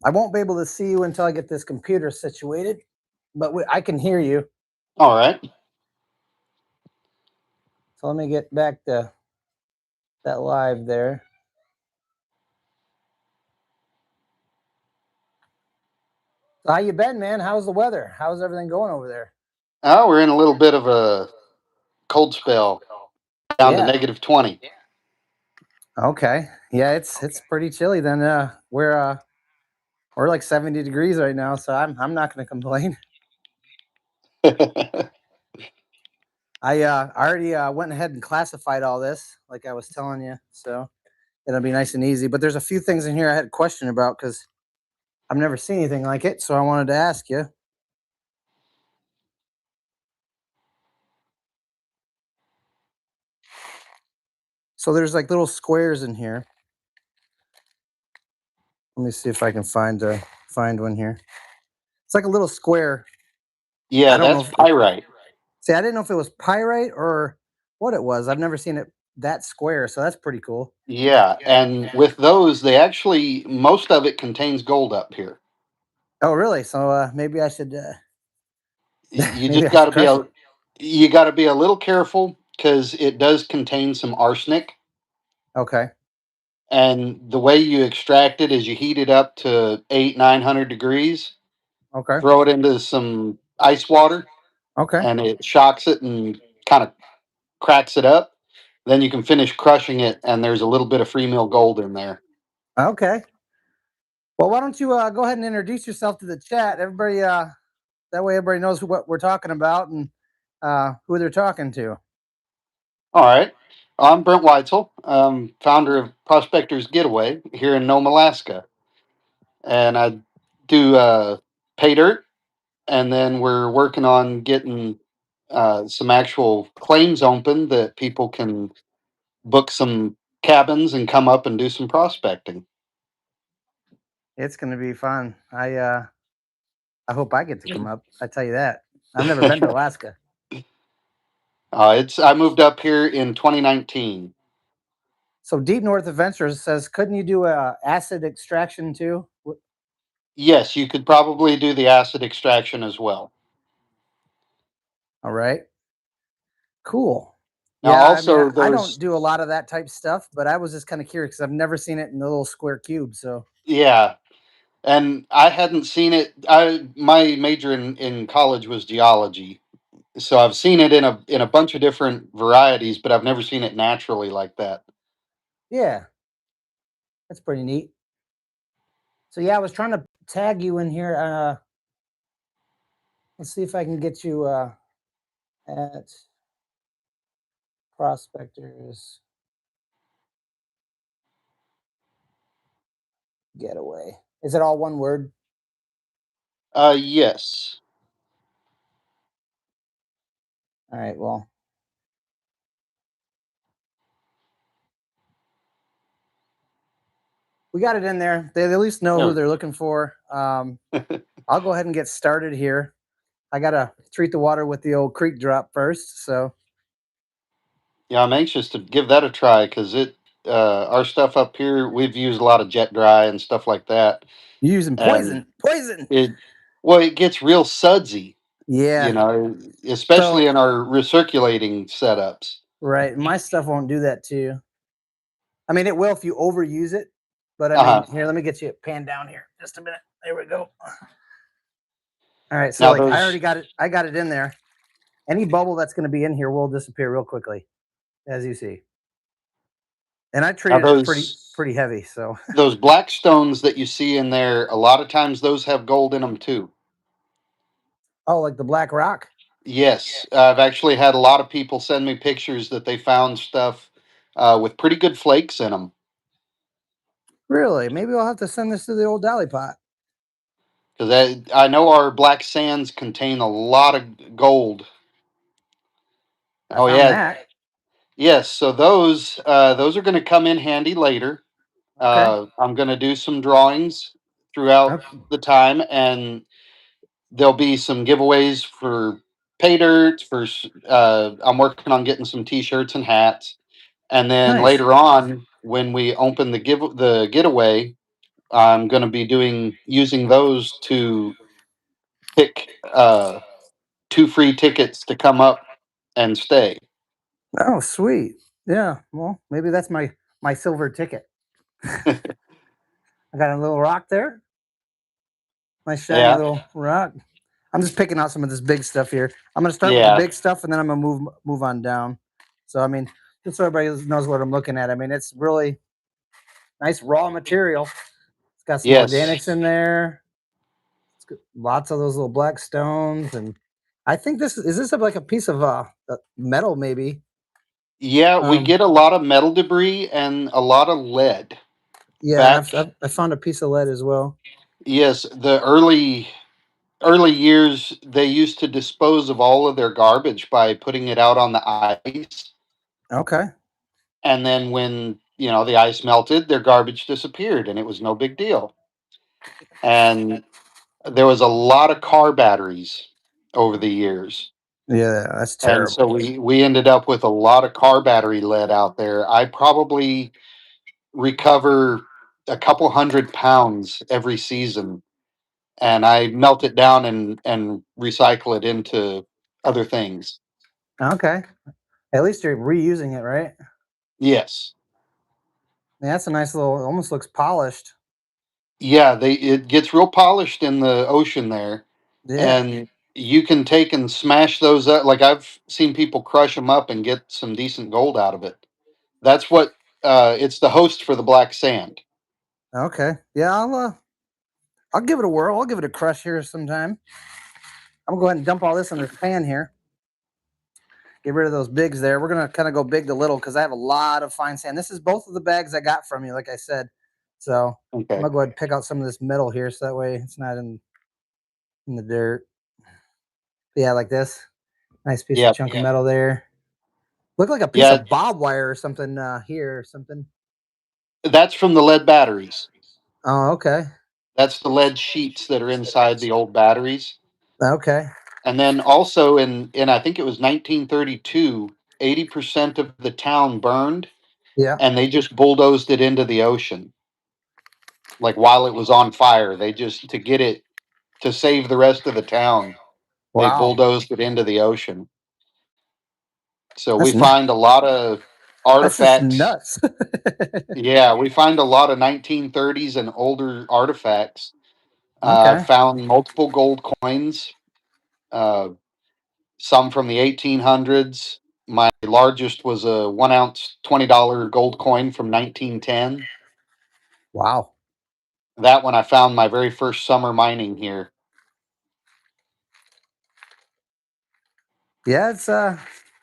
I won't be able to see you until I get this computer situated, but I can hear you. All right. So let me get back to that live there. So how you been, man? How's the weather? How's everything going over there? We're in a little bit of a cold spell, down to Yeah. -20. Okay. Yeah, it's pretty chilly then. We're like 70 degrees right now, so I'm not going to complain. I already went ahead and classified all this, like I was telling you, so it'll be nice and easy. But there's a few things in here I had a question about because I've never seen anything like it, so I wanted to ask you. So there's like little squares in here. Let me see if I can find one here. It's like a little square. I Yeah, don't know that's if pyrite. see, I didn't know if it was pyrite or what it was. I've never seen it that square, so that's pretty cool. Yeah, and with those, they actually most of it contains gold up here. Oh, really? So maybe I should You maybe just I got should to be crush it. a little careful because it does contain some arsenic. Okay. And the way you extract it is you heat it up to 800-900 degrees, Okay. throw it into some ice water, Okay. and it shocks it and kind of cracks it up. Then you can finish crushing it, and there's a little bit of free mill gold in there. Okay. Well, why don't you go ahead and introduce yourself to the chat? Everybody, that way everybody knows what we're talking about and who they're talking to. All right. I'm Brent Weitzel, founder of Prospectors Getaway here in Nome, Alaska. And I do pay dirt, and then we're working on getting some actual claims open that people can book some cabins and come up and do some prospecting. It's going to be fun. I hope I get to come up. I tell you that. I've never been to Alaska. I moved up here in 2019. So Deep North Adventures says, couldn't you do a acid extraction too? Yes, you could probably do the acid extraction as well. All right. Cool. Now, Yeah, I mean, also I don't there's do a lot of that type stuff, but I was just kind of curious because I've never seen it in the little square cube. So, yeah, and I hadn't seen it. I my major in college was geology, so I've seen it in a bunch of different varieties, but I've never seen it naturally like that. yeah, that's pretty neat. So, yeah, I was trying to tag you in here. Let's see if I can get you at Prospectors Getaway. Is it all one word? Yes. All right. Well, we got it in there. They at least know who There. they're looking for. I'll go ahead and get started here. I got to treat the water with the old creek drop first. So, Yeah, I'm anxious to give that a try because our stuff up here, we've used a lot of jet dry and stuff like that, you're using and poison. Poison. it well, it gets real sudsy, Yeah. especially So, in our recirculating setups. right. My stuff won't do that too. I mean, it will if you overuse it. But I Uh mean, huh. here, let me get you pan down here. Just a minute. There we go. All right. So, Now like, I already those got it. I got it in there. Any bubble that's going to be in here will disappear real quickly, as you see. And I now treated it those pretty heavy. So, those black stones that you see in there, a lot of times those have gold in them too. oh, like the black rock. Yes, I've actually had a lot of people send me pictures that they found stuff with pretty good flakes in them. Really? Maybe I'll have to send this to the old Dolly pot. Because I know our black sands contain a lot of gold. I Oh found yeah, that. yes. So those are going to come in handy later. Okay. I'm going to do some drawings throughout Okay. the time, and there'll be some giveaways for pay dirt. I'm working on getting some T-shirts and hats, and then Nice. later on, when we open the getaway, I'm going to be using those to pick 2 free tickets to come up and stay. Oh, sweet. Yeah. Well, maybe that's my silver ticket. I got a little rock there. Nice shiny Yeah, little rock. I'm just picking out some of this big stuff here. I'm gonna start with the yeah, big stuff, and then I'm gonna move on down. So I mean, just so everybody knows what I'm looking at. I mean, it's really nice raw material. It's got some yes, organics in there. It's got lots of those little black stones, and I think this is this like a piece of metal maybe. yeah. We Um, get a lot of metal debris and a lot of lead. yeah, and Back, I found a piece of lead as well. yes, the early years they used to dispose of all of their garbage by putting it out on the ice, Okay. and then when the ice melted, their garbage disappeared, and it was no big deal. And there was a lot of car batteries over the years, Yeah, that's and so terrible. we ended up with a lot of car battery lead out there. I probably recover a couple 100 pounds every season, and I melt it down and recycle it into other things. Okay. At least you're reusing it, right? Yes. Yeah, that's a nice little. Almost looks polished. Yeah, they it gets real polished in the ocean there, Yeah. and you can take and smash those up. Like I've seen people crush them up and get some decent gold out of it. That's what it's the host for the black sand. Okay. Yeah, I'll give it a whirl. I'll give it a crush here sometime. I'm gonna go ahead and dump all this in this pan here. Get rid of those bigs there. We're gonna kind of go big to little because I have a lot of fine sand. This is both of the bags I got from you, like I said. So I'm Okay. gonna go ahead and pick out some of this metal here, so that way it's not in the dirt. Yeah, like this. Nice piece of Yeah. chunk of metal there. Look like a piece Yeah. of bob wire or something here or something. That's from the lead batteries. Oh, okay. That's the lead sheets that are inside the old batteries. Okay. And then also in I think it was 1932, 80% of the town burned, Yeah. and they just bulldozed it into the ocean. Like while it was on fire, they just to get it to save the rest of the town, they Wow. bulldozed it into the ocean. So we That's nu- find a lot of that's just artifacts. nuts. Yeah, we find a lot of 1930s and older artifacts. I Okay. found multiple gold coins, uh, some from the 1800s. My largest was a 1 ounce $20 gold coin from 1910. Wow. That one I found my very first summer mining here. Yeah, it's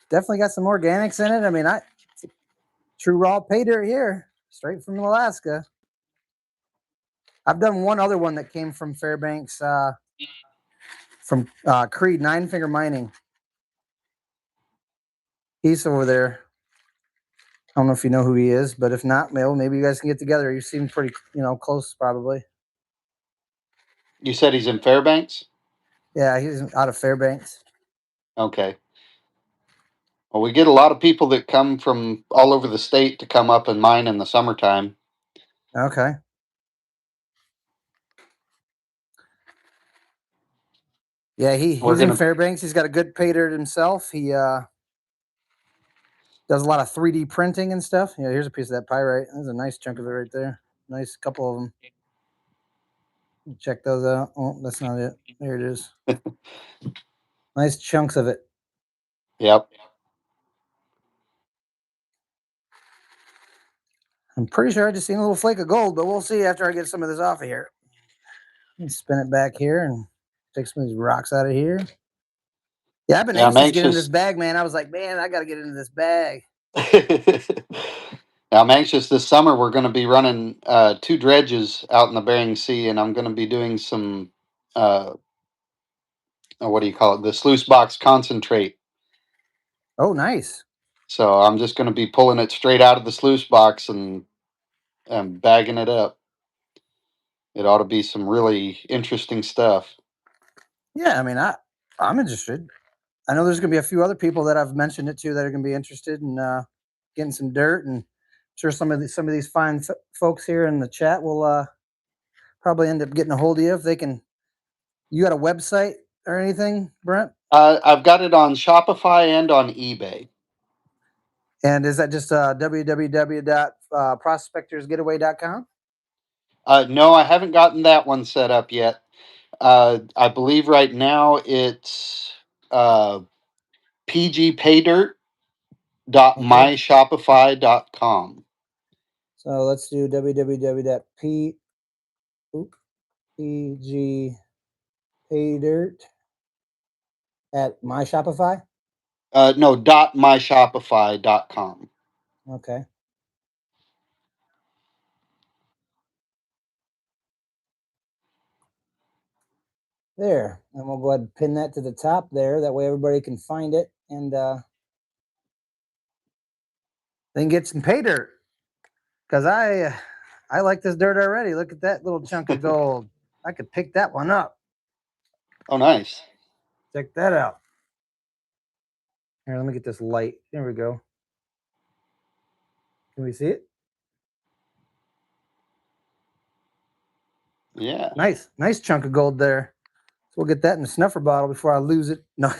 definitely got some organics in it. I mean, I true raw pay dirt here, straight from Alaska. I've done one other one that came from Fairbanks, from Creed Nine Finger Mining. He's over there. I don't know if you know who he is, but if not, maybe you guys can get together. You seem pretty, close, probably. You said he's in Fairbanks? Yeah, he's out of Fairbanks. Okay. Well, we get a lot of people that come from all over the state to come up and mine in the summertime. Okay. Yeah, We're he's in gonna, Fairbanks. He's got a good pay dirt himself. He does a lot of 3D printing and stuff. Yeah, here's a piece of that pyrite. There's a nice chunk of it right there. Nice couple of them. Check those out. Oh, that's not it. There it is. Nice chunks of it. yep. I'm pretty sure I just seen a little flake of gold, but we'll see after I get some of this off of here. Let me spin it back here and take some of these rocks out of here. Yeah, I've been Yeah, I'm anxious to get in this anxious. bag, man. I was like, man, I got to get into this bag. I'm anxious this summer. We're going to be running 2 dredges out in the Bering Sea, and I'm going to be doing some, uh, what do you call it? The sluice box concentrate. Oh, nice. So I'm just going to be pulling it straight out of the sluice box and bagging it up. It ought to be some really interesting stuff. Yeah, I mean, I'm interested. I know there's going to be a few other people that I've mentioned it to that are going to be interested in getting some dirt, and I'm sure some of these fine folks here in the chat will probably end up getting a hold of you if they can. You got a website or anything, Brent? I've got it on Shopify and on eBay. And is that just www.prospectorsgetaway.com? No, I haven't gotten that one set up yet. I believe right now it's uh, Okay. pgpaydirt.myshopify.com. So let's do www.pgpaydirt at my Shopify. No, .myshopify.com. Okay. There. And we'll go ahead and pin that to the top there. That way everybody can find it and then get some pay dirt. Because I like this dirt already. Look at that little chunk of gold. I could pick that one up. Oh, nice. Check that out. Here, let me get this light. There we go. Can we see it? Yeah. Nice chunk of gold there. So we'll get that in the snuffer bottle before I lose it. No.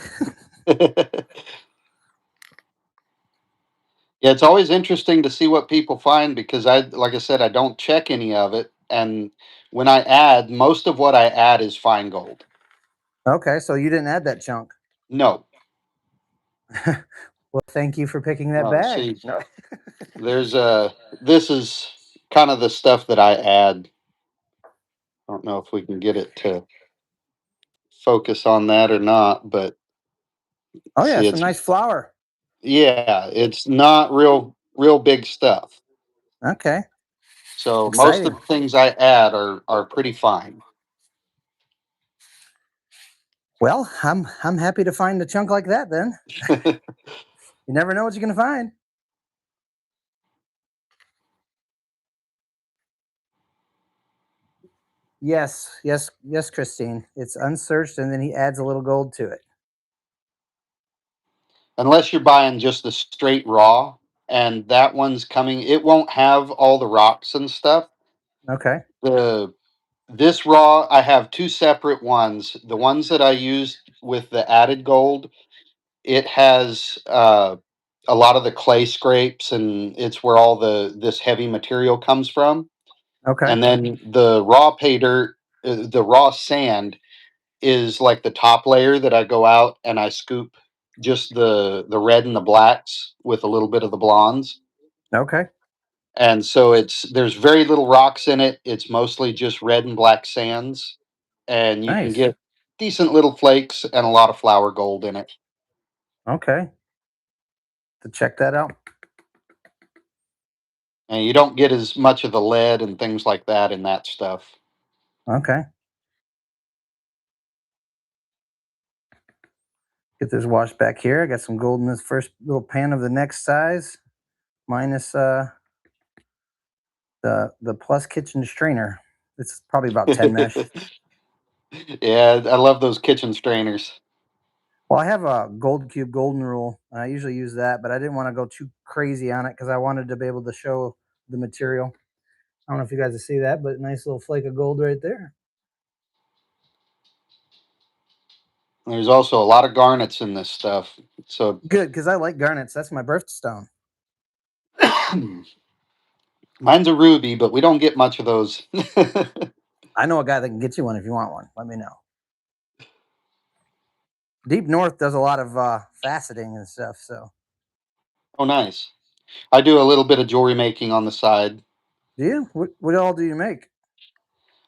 Yeah, it's always interesting to see what people find because like I said, I don't check any of it. And when I add, most of what I add is fine gold. Okay, so you didn't add that chunk. No. Well, thank you for picking that Oh, bag. see, No. there's this is kind of the stuff that I add. I don't know if we can get it to focus on that or not, but Oh yeah, see, it's a it's nice flower. yeah, it's not real big stuff. Okay, So most of exciting. the things I add are pretty fine. Well, I'm happy to find a chunk like that. Then you never know what you're gonna find. Yes, Christine. It's unsearched, and then he adds a little gold to it. Unless you're buying just the straight raw, and that one's coming. It won't have all the rocks and stuff. Okay. The This raw, I have two separate ones. The ones that I used with the added gold, it has a lot of the clay scrapes, and it's where all this heavy material comes from. Okay. And then the raw pay dirt, the raw sand is like the top layer that I go out and I scoop just the red and the blacks with a little bit of the blondes. Okay. And so there's very little rocks in it. It's mostly just red and black sands, and you can Nice. get decent little flakes and a lot of flour gold in it. Okay. To check that out. And you don't get as much of the lead and things like that in that stuff. Okay. Get this washed back here. I got some gold in this first little pan of the next size, minus the plus kitchen strainer. It's probably about 10 mesh. Yeah, I love those kitchen strainers. Well, I have a gold cube golden rule, and I usually use that, but I didn't want to go too crazy on it because I wanted to be able to show the material. I don't know if you guys can see that, but nice little flake of gold right there. There's also a lot of garnets in this stuff. So Good, because I like garnets. That's my birthstone. mine's a ruby, but we don't get much of those. I know a guy that can get you one if you want one. Let me know. Deep North does a lot of faceting and stuff. So, Oh, nice. I do a little bit of jewelry making on the side. do you? What all do you make?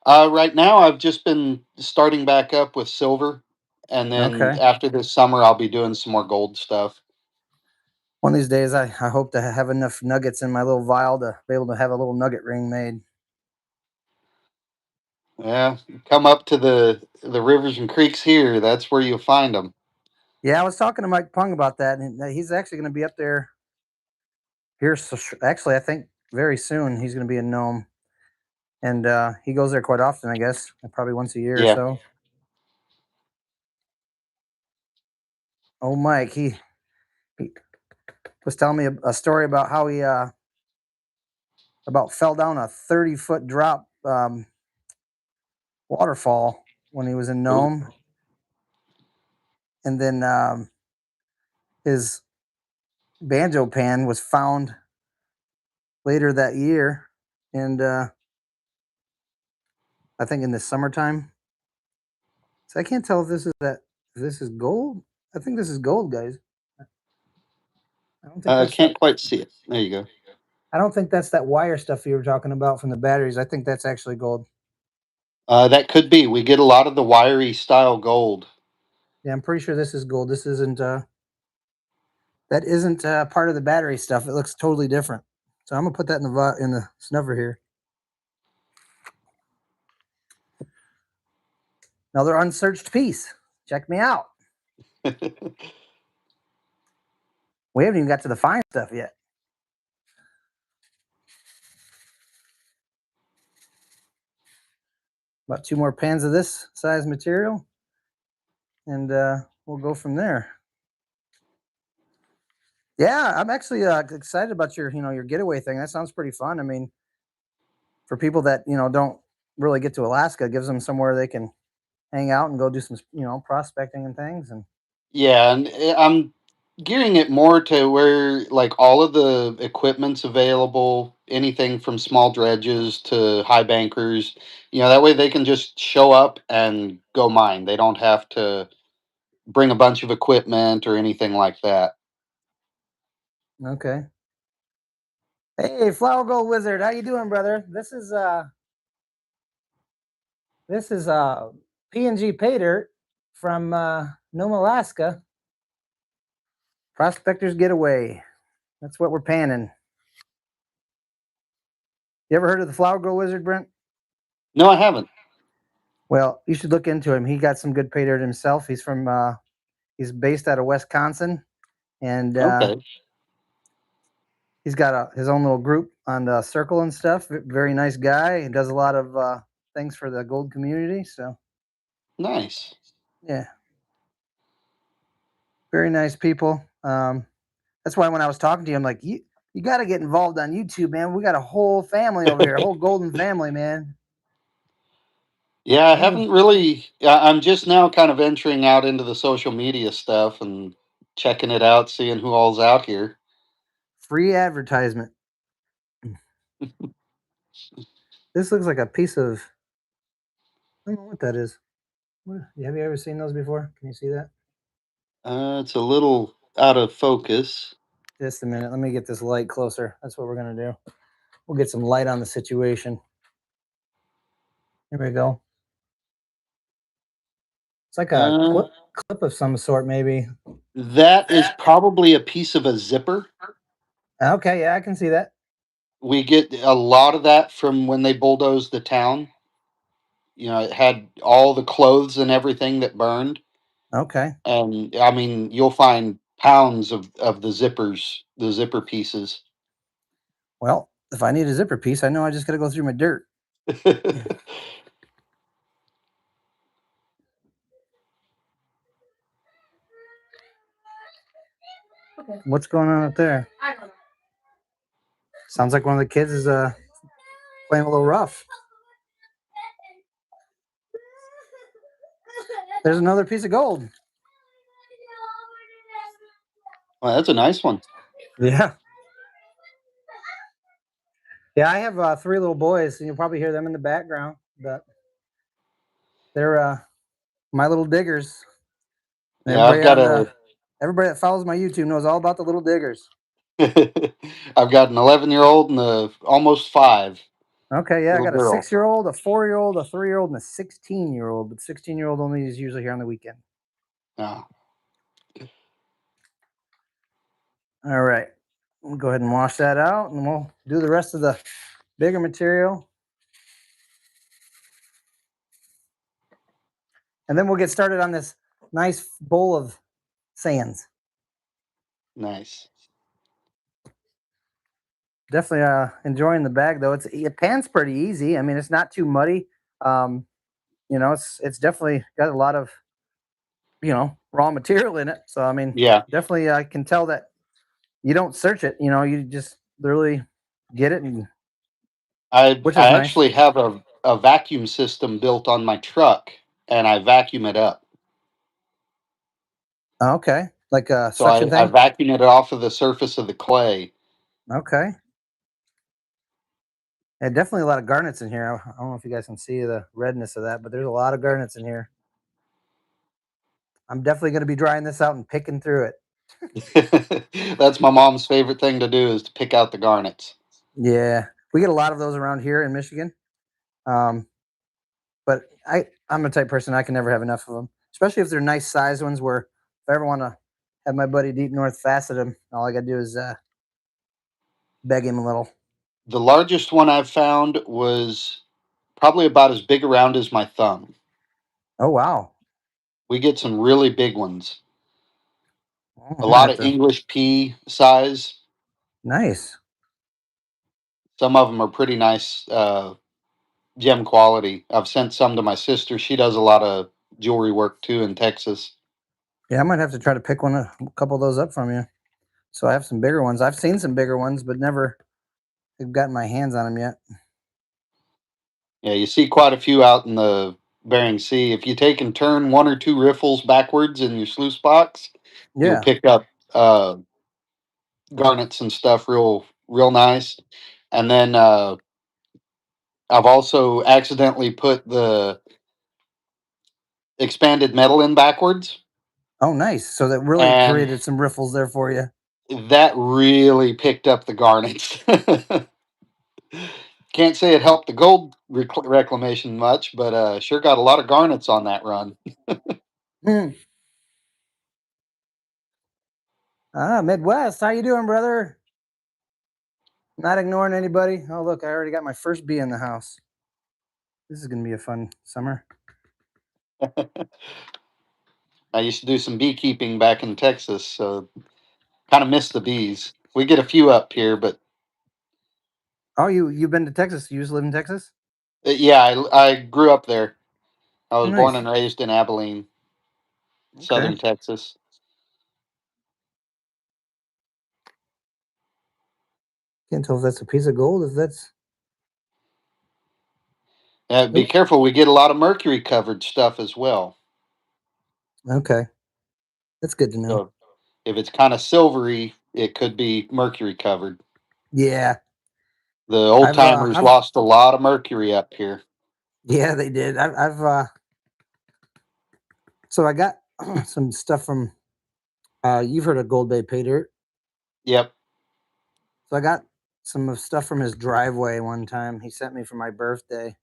Right now, I've just been starting back up with silver, and then Okay. after this summer, I'll be doing some more gold stuff. One of these days, I hope to have enough nuggets in my little vial to be able to have a little nugget ring made. Yeah, come up to the rivers and creeks here. That's where you'll find them. Yeah, I was talking to Mike Pung about that, and he's actually going to be up there here. So actually, I think very soon he's going to be in Nome, and he goes there quite often. I guess probably once a year or Yeah. so. Oh, Mike, he was telling me a story about how he about fell down a 30-foot drop. waterfall when he was in Nome, and then his banjo pan was found later that year, and I think in the summertime. So I can't tell if this is gold. I think this is gold, guys. I don't think I that's that. can't quite see it. There you go. I don't think that's that wire stuff you were talking about from the batteries. I think that's actually gold. That could be. We get a lot of the wiry style gold. Yeah, I'm pretty sure this is gold. This isn't. That isn't part of the battery stuff. It looks totally different. So I'm gonna put that in the snuffer here. Another unsearched piece. Check me out. We haven't even got to the fine stuff yet. About 2 more pans of this size material, and we'll go from there. Yeah, I'm actually excited about your getaway thing. That sounds pretty fun. I mean, for people that don't really get to Alaska, it gives them somewhere they can hang out and go do some prospecting and things. And Yeah, and I'm gearing it more to where like all of the equipment's available, anything from small dredges to high bankers. That way they can just show up and go mine. They don't have to bring a bunch of equipment or anything like that. okay, hey, Flower Gold Wizard, how you doing, brother? This is P&G Paydirt from Nome, Alaska. Prospectors Getaway. That's what we're panning. You ever heard of the Flower Gold Wizard, Brent? No, I haven't. Well, you should look into him. He got some good pay dirt himself. He's based out of Wisconsin, and Okay, he's got his own little group on the Circle and stuff. Very nice guy. He does a lot of things for the gold community. So nice. yeah, very nice people. That's why when I was talking to you, I'm like, you got to get involved on YouTube, man. We got a whole family over here, a whole golden family, man. Yeah, I We need haven't really. I'm just now kind of venturing out into the social media stuff and checking it out, seeing who all's out here. free advertisement. This looks like a piece of. I don't know what that is. Have you ever seen those before? Can you see that? It's a little out of focus. Just a minute. Let me get this light closer. That's what we're going to do. We'll get some light on the situation. Here we go. It's like a Uh, clip of some sort, maybe. that is probably a piece of a zipper. Okay, yeah, I can see that. We get a lot of that from when they bulldozed the town. It had all the clothes and everything that burned. Okay. And I mean, you'll find pounds of the zipper pieces. Well, if I need a zipper piece, I know I just got to go through my dirt. What's going on up there? Sounds like one of the kids is playing a little rough. There's another piece of gold. Well, that's a nice one. Yeah. Yeah, I have 3 little boys, and you'll probably hear them in the background, but they're my little diggers. And Yeah, I've got a everybody that follows my YouTube knows all about the little diggers. I've got an 11-year-old and a almost 5 Okay, yeah, I little got a girl. 6-year-old, a 4-year-old, a 3-year-old, and a 16-year-old. But 16-year-old only is usually here on the weekend. Yeah. All right, we'll go ahead and wash that out, and we'll do the rest of the bigger material. And then we'll get started on this nice bowl of sands. Nice. Definitely enjoying the bag though. It pans pretty easy. I mean, it's not too muddy. Um, it's definitely got a lot of raw material in it. So I mean, Yeah. definitely I can tell that you don't search it. You just literally get it, and I which is I nice. actually have a vacuum system built on my truck, and I vacuum it up. Okay, like a So suction I thing. vacuum it off of the surface of the clay. Okay. Yeah, definitely a lot of garnets in here. I don't know if you guys can see the redness of that, but there's a lot of garnets in here. I'm definitely going to be drying this out and picking through it. That's my mom's favorite thing to do is to pick out the garnets. Yeah, we get a lot of those around here in Michigan. Um, but I'm a type person, I can never have enough of them, especially if they're nice sized ones. Where if I ever want to have my buddy Deep North facet them, all I got to do is beg him a little. The largest one I've found was probably about as big around as my thumb. Oh wow. We get some really big ones. Oh, A I'm gonna lot have of to. English pea size. Nice. Some of them are pretty nice gem quality. I've sent some to my sister. She does a lot of jewelry work too in Texas. Yeah, I might have to try to pick a couple of those up from you. So I have some bigger ones. I've seen some bigger ones, but never have gotten my hands on them yet. Yeah, you see quite a few out in the Bering Sea. If you take and turn one or two riffles backwards in your sluice box, you'll Yeah. pick up garnets and stuff real nice. And then I've also accidentally put the expanded metal in backwards, Oh, nice. So that really and created some riffles there for you. that really picked up the garnets. Can't say it helped the gold reclamation much, but sure got a lot of garnets on that run. Hmm. Midwest. How you doing, brother? Not ignoring anybody. Oh, look, I already got my first bee in the house. This is gonna be a fun summer. I used to do some beekeeping back in Texas, so kind of miss the bees. We get a few up here, but Oh, you've been to Texas? You used to live in Texas? yeah, I grew up there. I was born Nice. and raised in Abilene, Okay. southern Texas. Can't tell if that's a piece of gold. If that's Be oh, careful, we get a lot of mercury covered stuff as well. okay. That's good to know. So if it's kind of silvery, it could be mercury covered. Yeah, The old timers I've lost a lot of mercury up here. yeah, they did. I've so I got some stuff from you've heard of Gold Bay Paydirt. Yep. So I got some of stuff from his driveway one time. He sent me for my birthday,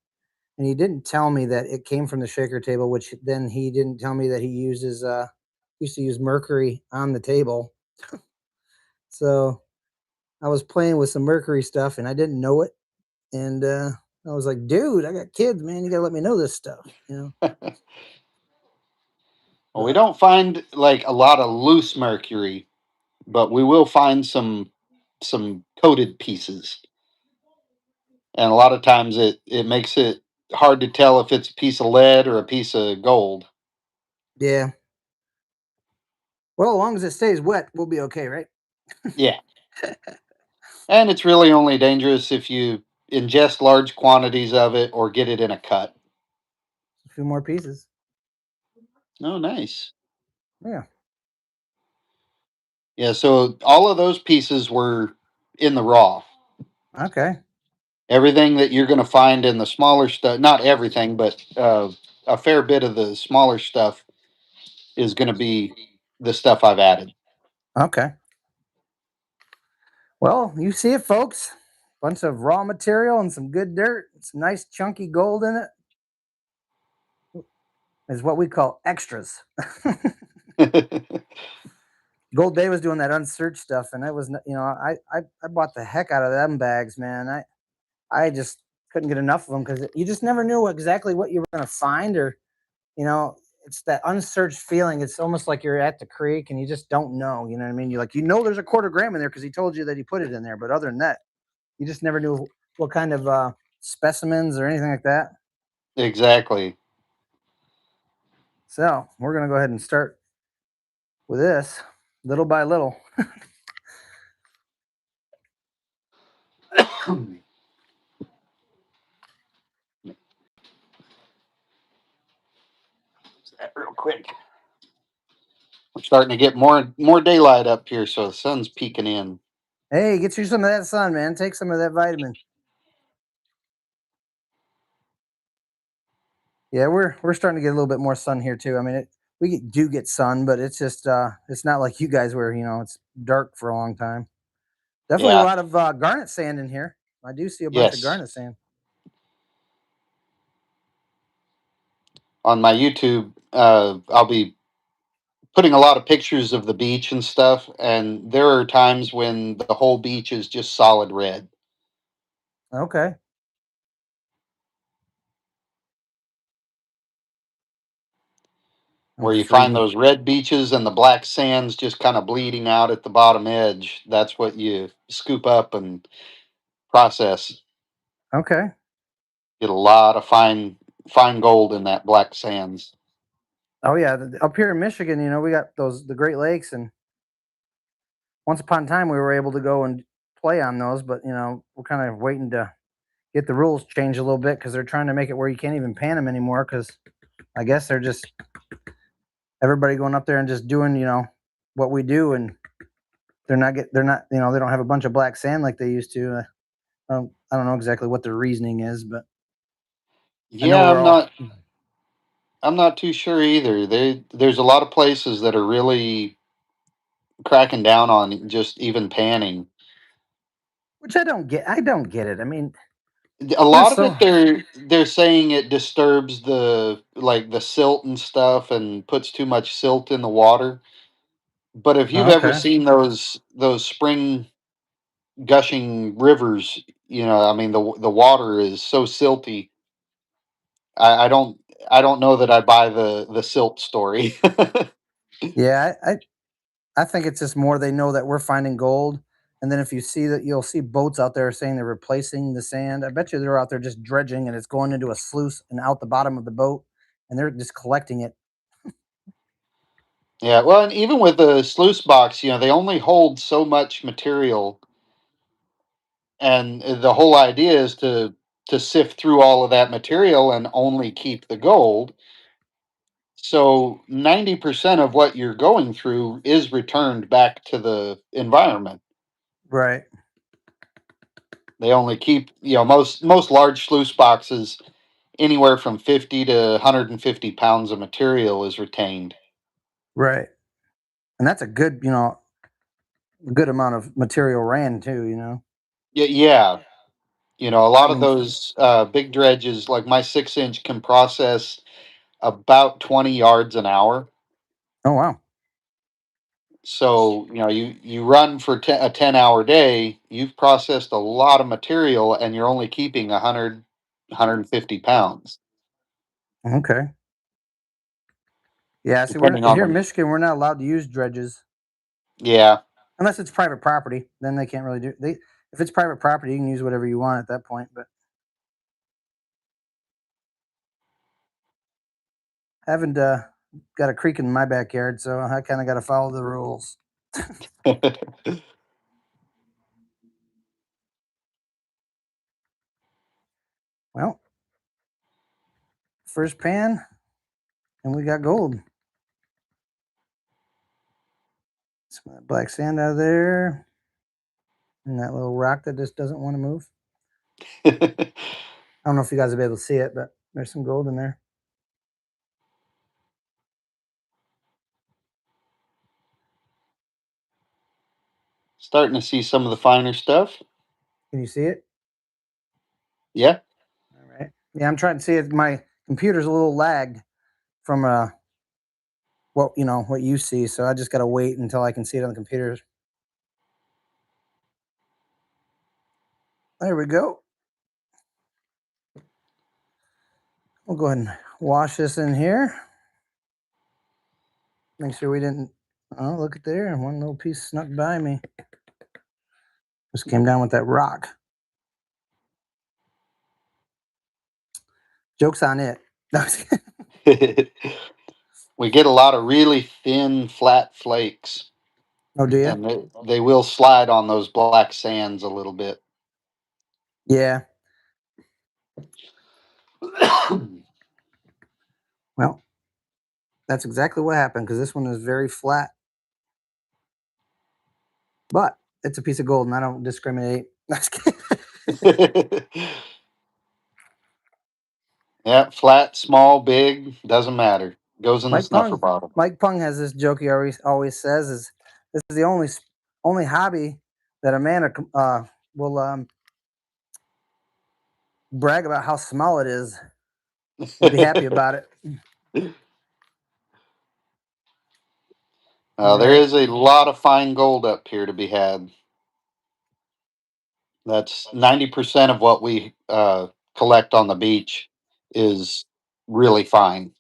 and he didn't tell me that it came from the shaker table. Which then he didn't tell me that he used to use mercury on the table. So I was playing with some mercury stuff, and I didn't know it. And I was like, "Dude, I got kids, man. You gotta let me know this stuff." Well, we But don't find like a lot of loose mercury, but we will find some coated pieces. And a lot of times it makes it hard to tell if it's a piece of lead or a piece of gold. yeah, well, as long as it stays wet, we'll be okay, right? Yeah. And it's really only dangerous if you ingest large quantities of it or get it in a cut. A few more pieces. Oh, nice. Yeah. Yeah, so all of those pieces were in the raw. Okay. Everything that you're going to find in the smaller stuff, not everything, but a fair bit of the smaller stuff is going to be the stuff I've added. Okay. Well, you see it, folks. Bunch of raw material and some good dirt. Some nice chunky gold in it. Is what we call extras. Gold Day was doing that unsearched stuff, and it was, I bought the heck out of them bags, man. I just couldn't get enough of them because you just never knew exactly what you were going to find, or you know, it's that unsearched feeling. It's almost like you're at the creek and you just don't know. You know what I mean? You're like, there's a quarter gram in there because he told you that he put it in there, but other than that, you just never knew what kind of specimens or anything like that. Exactly. So we're gonna go ahead and start with this little by little. quick. We're starting to get more daylight up here, so the sun's peeking in. Hey, get you some of that sun, man. Take some of that vitamin. Yeah, we're starting to get a little bit more sun here too. I mean, we do get sun, but it's just it's not like you guys where it's dark for a long time. Definitely a Yeah. lot of garnet sand in here. I do see a bunch of Yes. garnet sand. On my YouTube, I'll be putting a lot of pictures of the beach and stuff, and there are times when the whole beach is just solid red, Okay, I'm where you find free. those red beaches and the black sands just kind of bleeding out at the bottom edge. That's what you scoop up and process. Okay. Get a lot of fine gold in that black sands. Oh yeah, up here in Michigan, we got the Great Lakes, and once upon a time we were able to go and play on those, but we're kind of waiting to get the rules changed a little bit because they're trying to make it where you can't even pan them anymore. Because I guess they're just everybody going up there and just doing what we do, and they're not they don't have a bunch of black sand like they used to. I don't know exactly what their reasoning is, but I know Yeah, we're all I'm not too sure either. There's a lot of places that are really cracking down on just even panning. which I don't get. I don't get it. I mean, A there's lot of so it they're saying it disturbs the silt and stuff and puts too much silt in the water. But if you've ever okay, seen those spring gushing rivers, I mean the water is so silty. I don't know that I buy the silt story. yeah. I think it's just more they know that we're finding gold. And then if you see that, you'll see boats out there saying they're replacing the sand. I bet you they're out there just dredging and it's going into a sluice and out the bottom of the boat, and they're just collecting it. Yeah, well, and even with the sluice box, they only hold so much material, and the whole idea is to sift through all of that material and only keep the gold. So 90% of what you're going through is returned back to the environment. Right, They only keep, most large sluice boxes, anywhere from 50 to 150 pounds of material is retained. right. And that's a good amount of material ran too. Yeah, yeah. A I lot of mean, those big dredges, like my 6 inch, can process about 20 yards an hour. oh wow, So, you run for a 10-hour day, you've processed a lot of material and you're only keeping 150 pounds, okay. Yeah, see, we're depending on here in them. Michigan. We're not allowed to use dredges Yeah. unless it's private property. Then they can't really do. They If it's private property, you can use whatever you want at that point. But I haven't got a creek in my backyard, so I kind of got to follow the rules. Well, first pan, and we got gold. Some of that black sand out of there, and that little rock that just doesn't want to move. I don't know if you guys will be able to see it, but there's some gold in there. Starting to see some of the finer stuff. Can you see it? Yeah. All right. Yeah, I'm trying to see it. My computer's a little lagged from what you see, so I just got to wait until I can see it on the computer. There we go. We'll go ahead and wash this in here. Make sure we didn't. Oh, look at there. One little piece snuck by me. Just came down with that rock. Joke's on it. We get a lot of really thin, flat flakes, Oh, do you? and they will slide on those black sands a little bit. Yeah. Well, That's exactly what happened because this one is very flat, but it's a piece of gold, and I don't discriminate. Yeah, flat, small, big, doesn't matter. Goes in the Mike snuffer Pung, bottle. Mike Pung has this joke he always says is this is the only hobby that a man will brag about how small it is and be happy about it. All There right. is a lot of fine gold up here to be had. That's 90% of what we collect on the beach is really fine.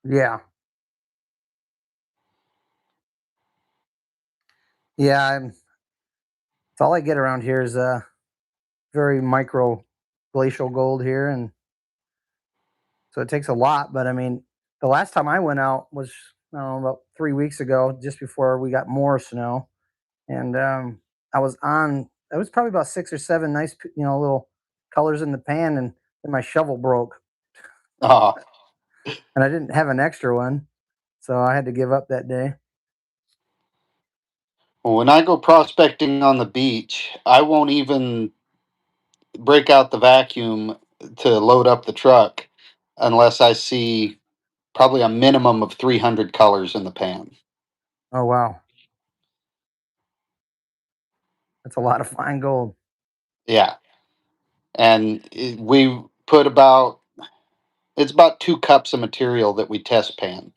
Yeah. Yeah. It's all I get around here is very micro glacial gold here, and so it takes a lot. But I mean, the last time I went out was I don't know, about 3 weeks ago, just before we got more snow, and I was on. It was probably about 6 or 7 nice, little colors in the pan, and then my shovel broke, Ah, and I didn't have an extra one, so I had to give up that day. well, when I go prospecting on the beach, I won't even break out the vacuum to load up the truck unless I see probably a minimum of 300 colors in the pan. Oh wow, that's a lot of fine gold. Yeah. And we put about, it's about 2 cups of material that we test pan.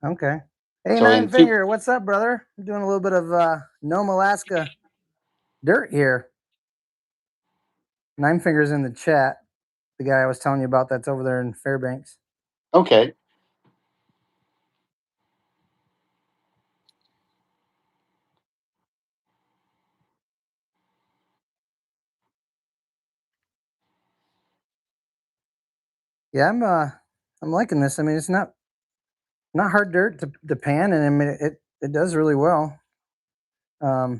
Okay. Hey, So Nine in two, Finger, what's up, brother? I'm doing a little bit of Nome, Alaska dirt here. Nine Fingers in the chat. The guy I was telling you about that's over there in Fairbanks. okay. Yeah, I'm liking this. I mean, it's not hard dirt to pan, and I mean it does really well.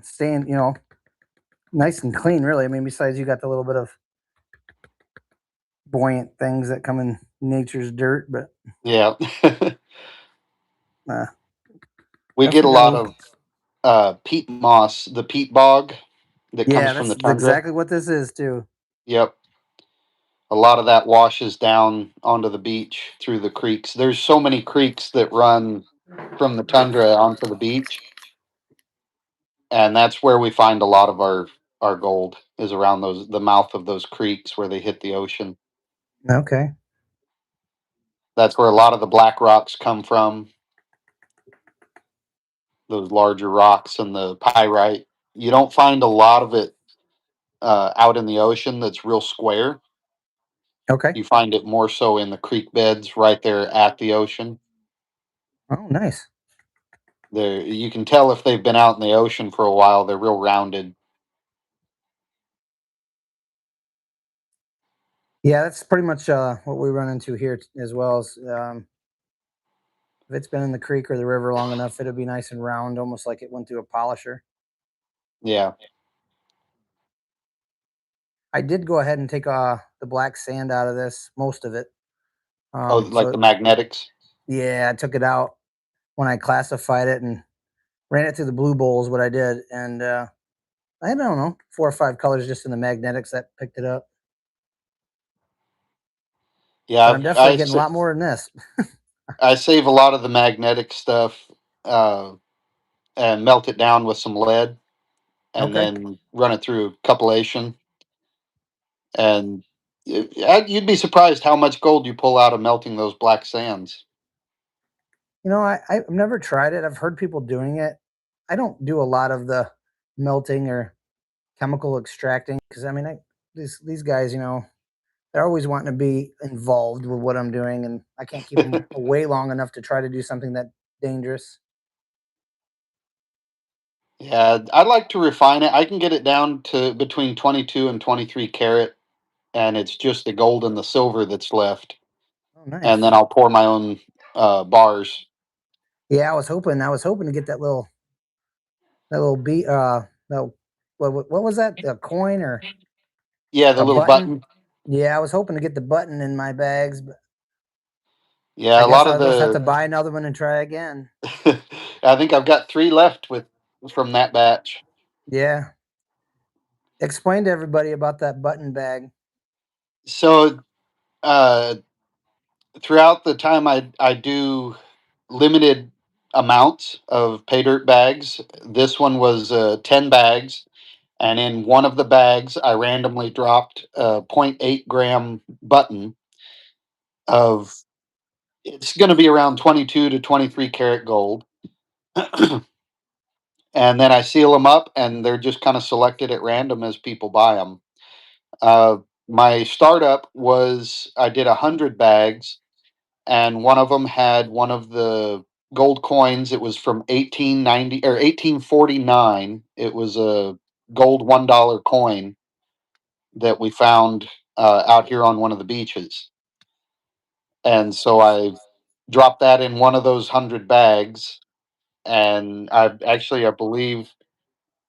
Staying nice and clean, really. I mean, besides you got the little bit of buoyant things that come in nature's dirt, but Yeah. uh, We get a definitely got a lot little. of peat moss, the peat bog that comes Yeah, from that's the tundra. exactly what this is too. Yep. A lot of that washes down onto the beach through the creeks. There's so many creeks that run from the tundra onto the beach, and that's where we find a lot of our gold is around those the mouth of those creeks where they hit the ocean. Okay. That's where a lot of the black rocks come from, those larger rocks and the pyrite. You don't find a lot of it out in the ocean that's real square. Okay. You find it more so in the creek beds right there at the ocean. Oh, nice. There, you can tell if they've been out in the ocean for a while. They're real rounded. Yeah, that's pretty much what we run into here as well. As if it's been in the creek or the river long enough, it'll be nice and round, almost like it went through a polisher. Yeah. I did go ahead and take the black sand out of this, most of it. Oh, like So the magnetics. yeah, I took it out when I classified it and ran it through the blue bowl is what I did, and I don't know 4 or 5 colors just in the magnetics that picked it up. But Yeah, I'm definitely getting a lot more than this. I save a lot of the magnetic stuff uh, and melt it down with some lead, and Okay. then run it through cupellation. And you'd be surprised how much gold you pull out of melting those black sands. I've never tried it. I've heard people doing it. I don't do a lot of the melting or chemical extracting because I mean, these guys, they're always wanting to be involved with what I'm doing, and I can't keep them away long enough to try to do something that dangerous. Yeah, I'd like to refine it. I can get it down to between 22 and 23 carat, and it's just the gold and the silver that's left. Oh, And nice. then I'll pour my own bars. Yeah, I was hoping to get that little beat. That what was that? A coin or Yeah, the a little button? button. Yeah, I was hoping to get the button in my bags, but Yeah, I a guess lot of I'll just have to the. buy another one and try again. I think I've got 3 left with from that batch. Yeah. Explain to everybody about that button bag. So uh, throughout the time, I do limited amounts of pay dirt bags. This one was 10 bags, and in one of the bags, I randomly dropped a zero point 0.8 gram button of. It's going to be around 22 to 23 karat gold. And then I seal them up, and they're just kind of selected at random as people buy them. Uh, my startup was I did 100 bags, and one of them had one of the gold coins. It was from 1890 or 1849. It was a gold $1 coin that we found out here on one of the beaches, and so I dropped that in one of those 100 bags. And I believe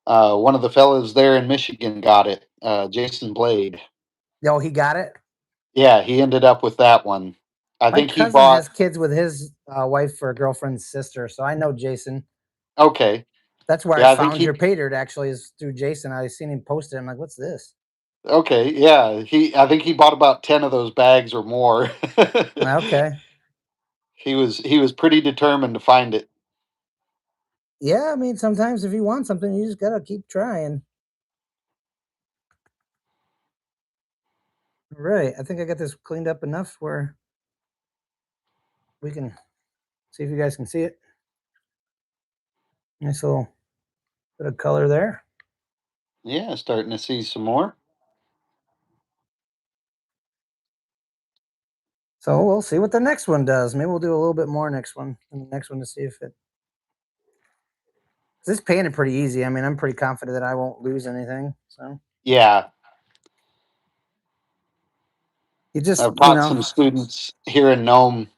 one of the fellas there in Michigan got it, Jason Blade. Oh, he got it. Yeah, he ended up with that one. I My think he cousin bought. has kids with his wife or girlfriend's sister, so I know Jason. Okay, That's where I yeah, I think found he. your pay dirt. Actually, is through Jason. I seen him post it. I'm like, what's this? Okay, yeah, he. I think he bought about 10 of those bags or more. Okay. He was pretty determined to find it. Yeah, I mean, sometimes if you want something, you just gotta keep trying. Right. I think I got this cleaned up enough where we can see if you guys can see it. Nice little bit of color there. Yeah, starting to see some more. So we'll see what the next one does. Maybe we'll do a little bit more next one and the next one to see if it. This painted pretty easy. I mean, I'm pretty confident that I won't lose anything. So Yeah, you just, I've taught some students here in Nome.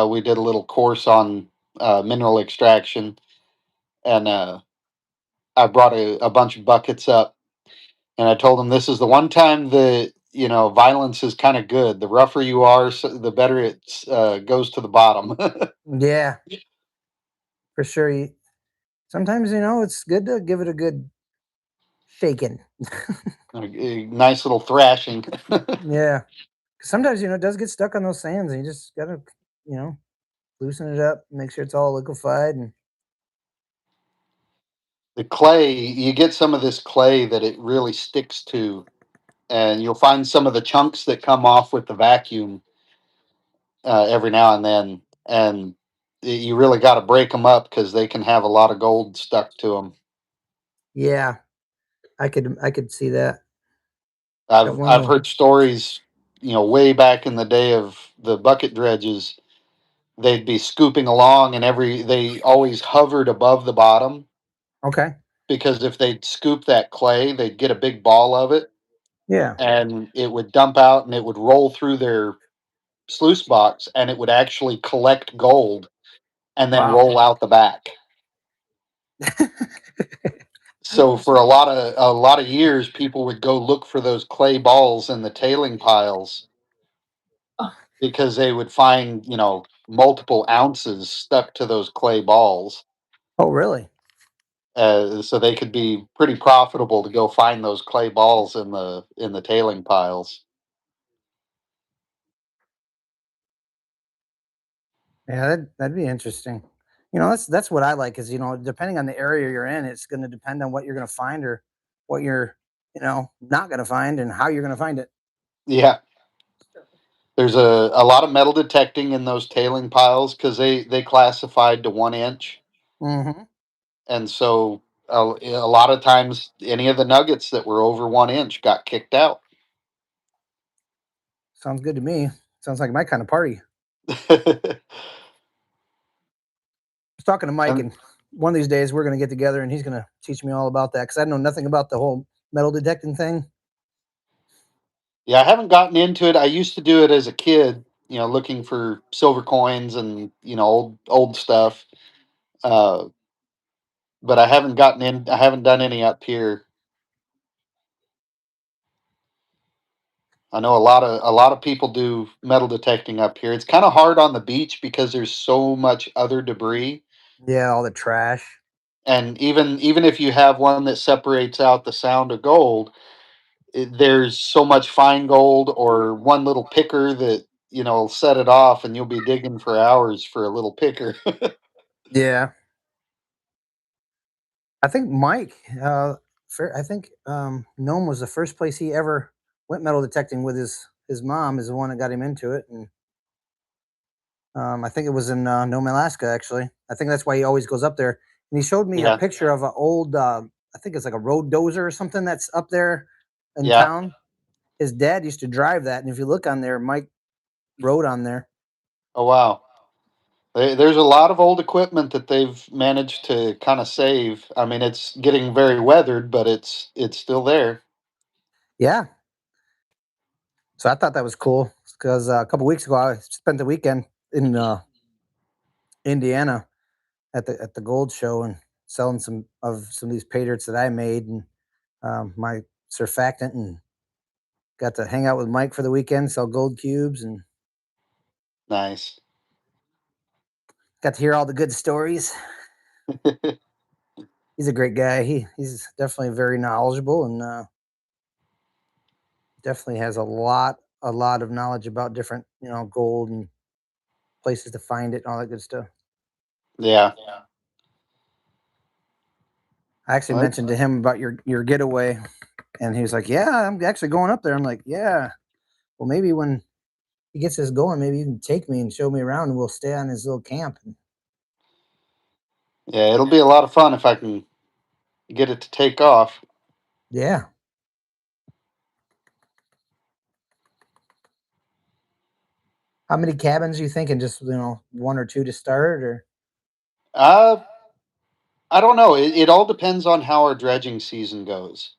We did a little course on mineral extraction, and I brought a bunch of buckets up, and I told them this is the one time that violence is kind of good. The rougher you are, the better it goes to the bottom. yeah, for sure. Sometimes it's good to give it a good shaking. A nice little thrashing. Yeah, sometimes it does get stuck on those sands, and you just gotta you know loosen it up, make sure it's all liquefied, and The clay, you get some of this clay that it really sticks to, and you'll find some of the chunks that come off with the vacuum every now and then, and you really got to break them up because they can have a lot of gold stuck to them. yeah, I could see that. Got I've one I've little heard stories, way back in the day of the bucket dredges. They'd be scooping along, and they always hovered above the bottom okay, because if they'd scoop that clay, they'd get a big ball of it, yeah, and it would dump out, and it would roll through their sluice box, and it would actually collect gold and then wow, roll out the back. So for a lot of years, people would go look for those clay balls in the tailing piles because they would find multiple ounces stuck to those clay balls. oh really? So they could be pretty profitable to go find those clay balls in the tailing piles. Yeah, that'd be interesting. That's what I like is depending on the area you're in, it's going to depend on what you're going to find or what you're not going to find and how you're going to find it. Yeah, there's a lot of metal detecting in those tailing piles because they classified to 1 inch, Hmm. and so a lot of times any of the nuggets that were over 1 inch got kicked out. Sounds good to me. Sounds like my kind of party. I was talking to Mike, And and one of these days we're going to get together, and he's going to teach me all about that because I know nothing about the whole metal detecting thing. yeah, I haven't gotten into it. I used to do it as a kid, looking for silver coins and old stuff. Uh, but I haven't gotten in. I haven't done any up here. I know a lot of people do metal detecting up here. It's kind of hard on the beach because there's so much other debris, Yeah, all the trash. and even if you have one that separates out the sound of gold, there's so much fine gold or one little picker that will set it off, and you'll be digging for hours for a little picker. Yeah. I think Mike, I think Nome was the first place he ever went metal detecting with his mom. Is the one that got him into it, and I think it was in Nome, Alaska. Actually, I think that's why he always goes up there. And he showed me a Yeah, picture of an old, I think it's like a road dozer or something that's up there in yeah. town. His dad used to drive that, and if you look on there, Mike rode on there. Oh wow. There's a lot of old equipment that they've managed to kind of save. I mean, it's getting very weathered, but it's still there. Yeah, so I thought that was cool because a couple weeks ago I spent the weekend in Indiana at the gold show and selling some of these pay dirts that I made and my surfactant, and got to hang out with Mike for the weekend, sell gold cubes, and Nice. got to hear all the good stories. He's a great guy. He's definitely very knowledgeable and definitely has a lot of knowledge about different gold and places to find it and all that good stuff. Yeah. I actually Well, mentioned to him about your getaway, and he was like, "Yeah, I'm actually going up there." I'm like, "Yeah, well, maybe when he gets this going, maybe you can take me and show me around, and we'll stay on his little camp." And yeah, it'll be a lot of fun if I can get it to take off. yeah, how many cabins are you thinking? Just one or two to start, or Uh, I don't know. It all depends on how our dredging season goes.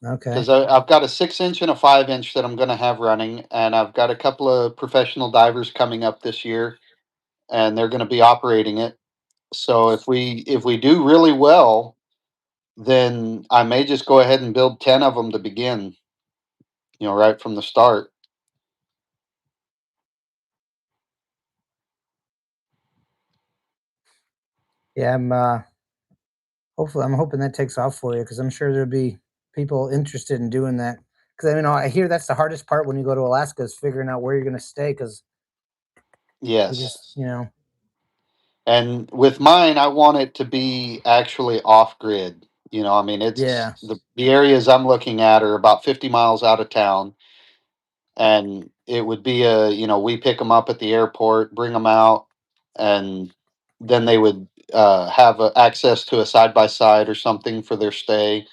okay, Because I've got a 6 inch and a 5 inch that I'm going to have running, and I've got a couple of professional divers coming up this year, and they're going to be operating it. So if we do really well, then I may just go ahead and build 10 of them to begin. Right from the start. yeah, I'm hoping that takes off for you because I'm sure there'll be people interested in doing that. Because I hear that's the hardest part when you go to Alaska is figuring out where you're going to stay because you Yes. just And with mine, I want it to be actually off grid. I mean, it's yeah, the areas I'm looking at are about 50 miles out of town, and it would be we pick them up at the airport, bring them out, and then they would have access to a side by side or something for their stay,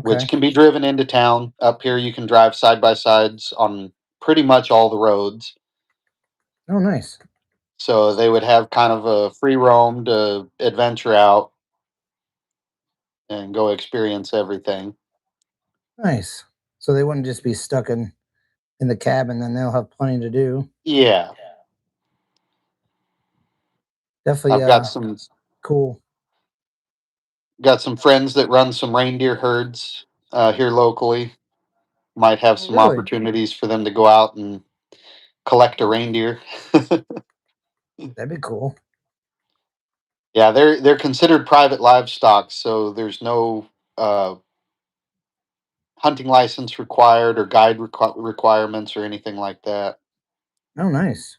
which okay, can be driven into town. Up here, you can drive side by sides on pretty much all the roads. oh nice, So they would have kind of a free roam to adventure out and go experience everything. nice. So they wouldn't just be stuck in the cabin, then they'll have plenty to do. Yeah, Definitely I've cool. got some friends that run some reindeer herds here locally. Might have Oh some really? opportunities for them to go out and collect a reindeer. That'd be cool. Yeah, they're considered private livestock, so there's no uh, hunting license required or guide requirements or anything like that. Oh nice.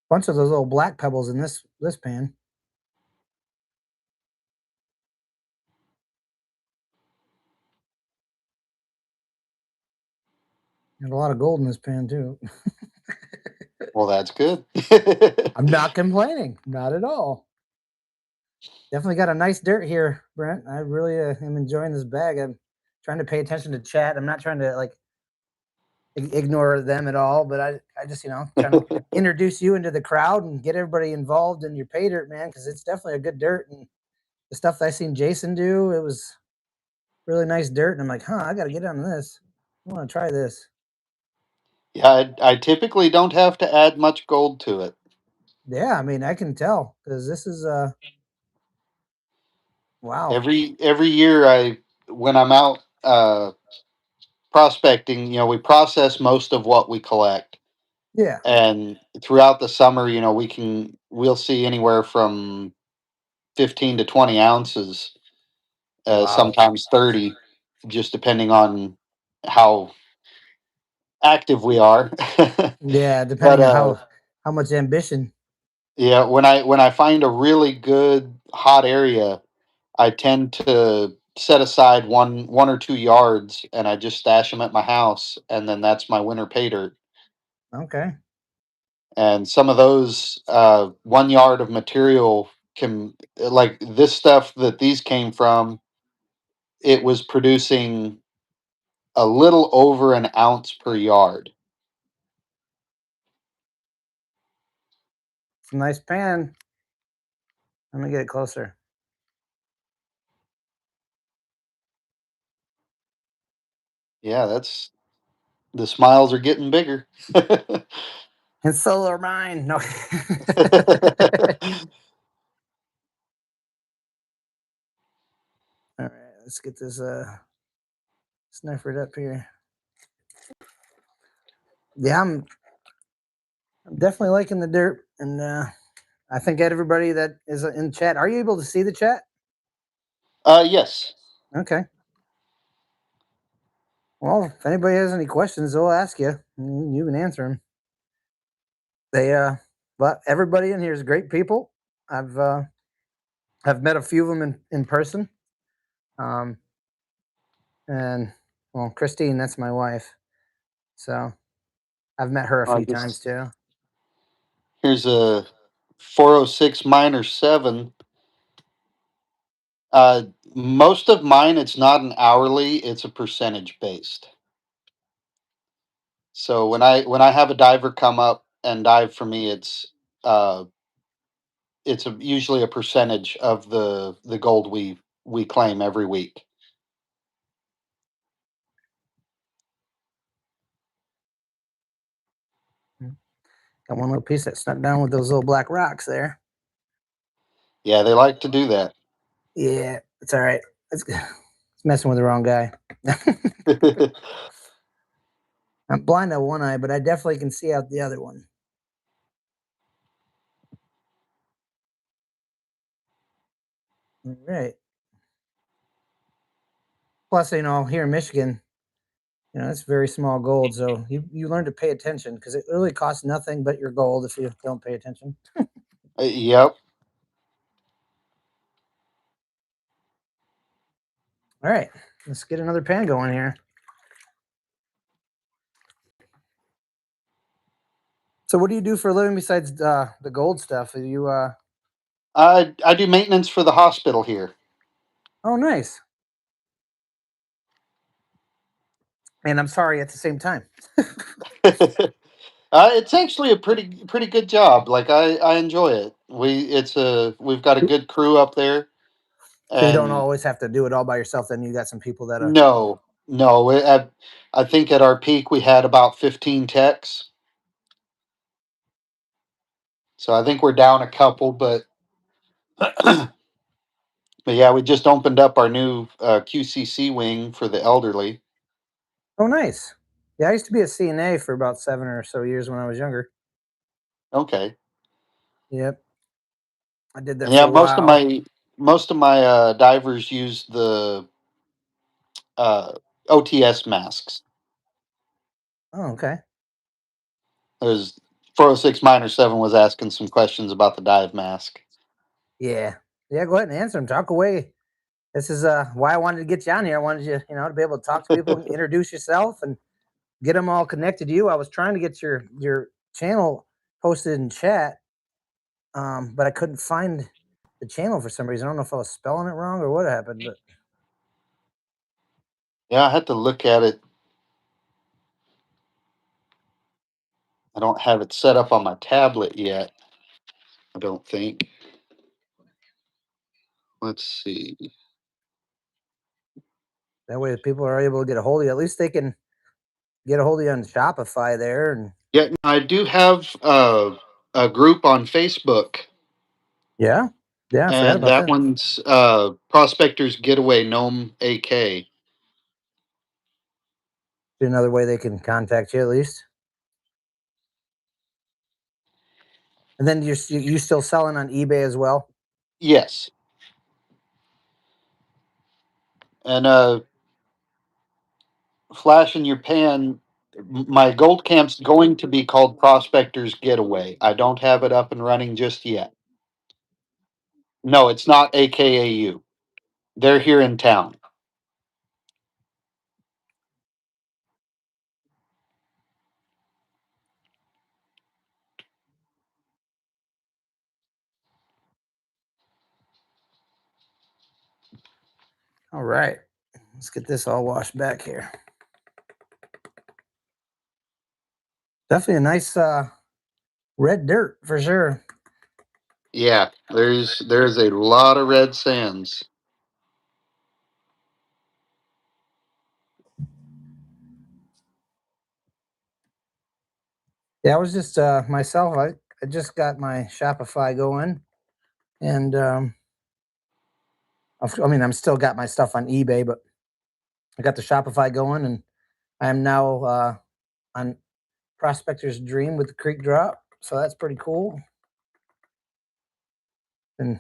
Bunch of those little black pebbles in this pan. There's a lot of gold in this pan too. Well, that's good. I'm not complaining, not at all. Definitely got a nice dirt here, Brent. I really am enjoying this bag. I'm trying to pay attention to chat. I'm not trying to like ignore them at all, but I just trying to introduce you into the crowd and get everybody involved in your pay dirt, man, because it's definitely a good dirt. And the stuff that I seen Jason do, it was really nice dirt. And I'm like, I got to get on this. I want to try this. Yeah, I typically don't have to add much gold to it. Yeah, I mean, I can tell because this is wow. Every year, when I'm out prospecting, we process most of what we collect, Yeah. and throughout the summer, we'll see anywhere from 15 to 20 ounces, Wow. sometimes 30, just depending on how active we are. Yeah, But depending on how much ambition. yeah, when I find a really good hot area, I tend to set aside one or 2 yards, and I just stash them at my house, and then that's my winter pay dirt. Okay. And some of those 1 yard of material can, like this stuff that these came from, it was producing a little over an ounce per yard. It's a nice pan. Let me get it closer. Yeah, that's the smiles are getting bigger. And so are mine. No. All right, let's get this sniffered up here. Yeah, I'm definitely liking the dirt, and I think everybody that is in chat. Are you able to see the chat? Yes. Okay. Well, if anybody has any questions, they'll ask you. And you can answer them. But everybody in here is great people. I've met a few of them in person. Um, and well, Christine, that's my wife. So I've met her a I few times guess too. here's a 406 minor 7. Most of mine, it's not an hourly; it's a percentage based. So when I have a diver come up and dive for me, uh, usually a percentage of the gold we claim every week. Got one little piece that snuck down with those little black rocks there. Yeah, they like to do that. Yeah, it's all right. It's messing with the wrong guy. I'm blind on one eye, but I definitely can see out the other one. All right. Plus, here in Michigan, it's very small gold, so you learn to pay attention because it really costs nothing but your gold if you don't pay attention. Yep. All right, let's get another pan going here. So, what do you do for a living besides the gold stuff? Are you? I do maintenance for the hospital here. Oh, nice. And I'm sorry at the same time. It's actually a pretty good job. Like I enjoy it. We've got a good crew up there, So you don't and always have to do it all by yourself. Then you got some people that no, no. I think at our peak we had about 15 techs. So I think we're down a couple, but but yeah, we just opened up our new QCC wing for the elderly. Oh, nice. Yeah, I used to be a CNA for about 7 or so years when I was younger. Okay, Yep, I did that and for yeah, a while. most of my divers use the uh, OTS masks. Oh, okay. There's 406 minor 7 was asking some questions about the dive mask. Yeah, yeah. Go ahead and answer them. Talk away. This is why I wanted to get you on here. I wanted you, to be able to talk to people, introduce yourself, and get them all connected to you. I was trying to get your channel posted in chat, but I couldn't find the channel for some reason. I don't know if I was spelling it wrong or what happened, but Yeah, I had to look at it. I don't have it set up on my tablet yet. I don't think. Let's see. that way the people are able to get a hold of you. At least they can get a hold of you on Shopify there. And Yeah, I do have a group on Facebook, yeah, yeah, I forgot and about that that. one's Prospectors Getaway Nome AK. Be another way they can contact you at least. And then you still selling on eBay as well? Yes. And flash in your pan. My gold camp's going to be called Prospectors Getaway. I don't have it up and running just yet. No, it's not AKAU. They're here in town. All right. Let's get this all washed back here. Definitely a nice red dirt for sure. Yeah, there's a lot of red sands. Yeah, I was just myself. I just got my Shopify going, and I mean, I'm still got my stuff on eBay, but I got the Shopify going, and I am now on Prospector's Dream with the Creek Drop, so that's pretty cool. Been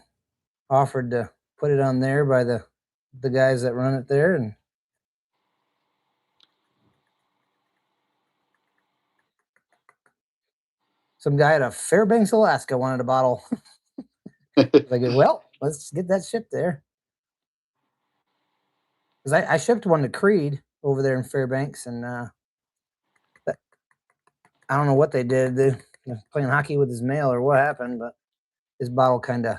offered to put it on there by the guys that run it there, and some guy at Fairbanks, Alaska, wanted a bottle. Like, well, let's get that shipped there. Because I shipped one to Creed over there in Fairbanks, and I don't know what they did. They were playing hockey with his mail or what happened, but his bottle kind of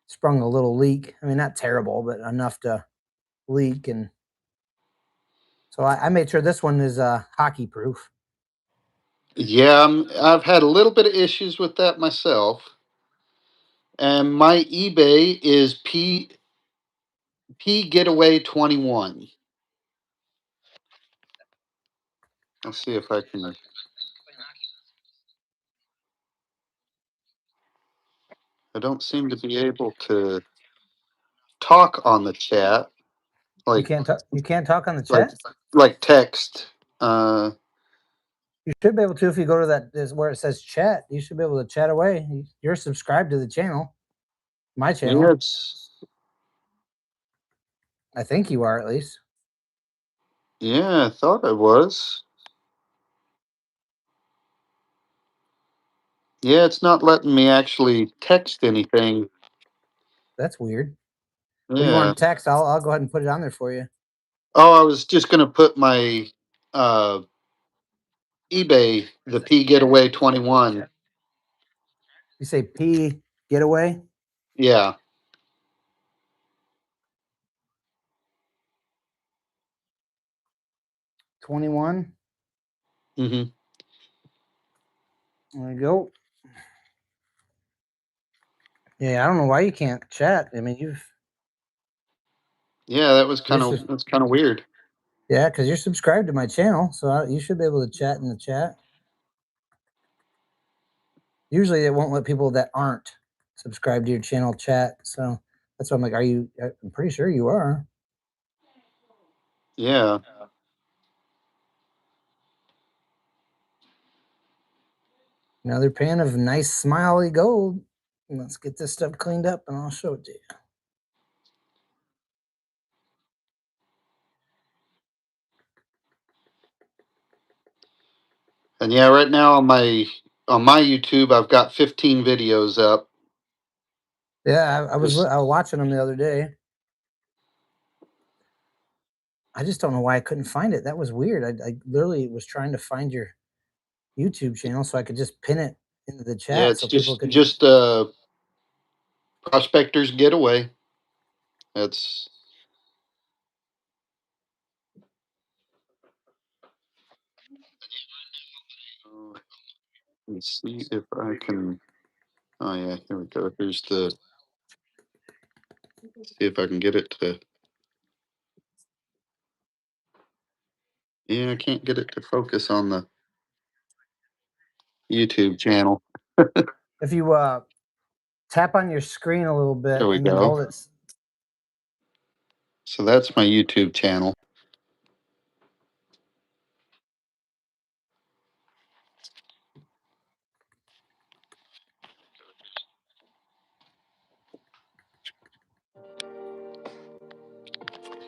sprung a little leak. I mean, not terrible, but enough to leak. And so I made sure this one is hockey proof. Yeah, I've had a little bit of issues with that myself. And my eBay is P Getaway 21. Let's see if I can. I don't seem to be able to talk on the chat. You Like can't talk. You can't talk on the like chat. like text. Uh, You should be able to if you go to that is where it says chat. You should be able to chat away. You're subscribed to the channel, my yeah, channel. I think you are at least. yeah, I thought I was. Yeah, it's not letting me actually text anything. That's weird. If you Yeah. want to text, I'll go ahead and put it on there for you. Oh, I was just gonna put my uh eBay, the P Getaway 21. You say P Getaway Yeah. 21. Hmm. There you go. Yeah, I don't know why you can't chat. I mean, Yeah, you're that's kind of weird. yeah, because you're subscribed to my channel, so you should be able to chat in the chat. Usually, it won't let people that aren't subscribed to your channel chat. So that's why I'm like, are you? I'm pretty sure you are. Yeah. Another pan of nice smiley gold. Let's get this stuff cleaned up, and I'll show it to you. And yeah, right now on my YouTube, I've got 15 videos up. Yeah, I was Just watching them the other day. I just don't know why I couldn't find it. That was weird. I literally was trying to find your YouTube channel so I could just pin it into the yeah, chat it's so people could. just Prospectors Getaway. That's let's see if I can. Oh yeah, here we go. Here's the. See if I can get it to. Yeah, I can't get it to focus on the YouTube channel. If you tap on your screen a little bit There we and then go. hold it. So that's my YouTube channel.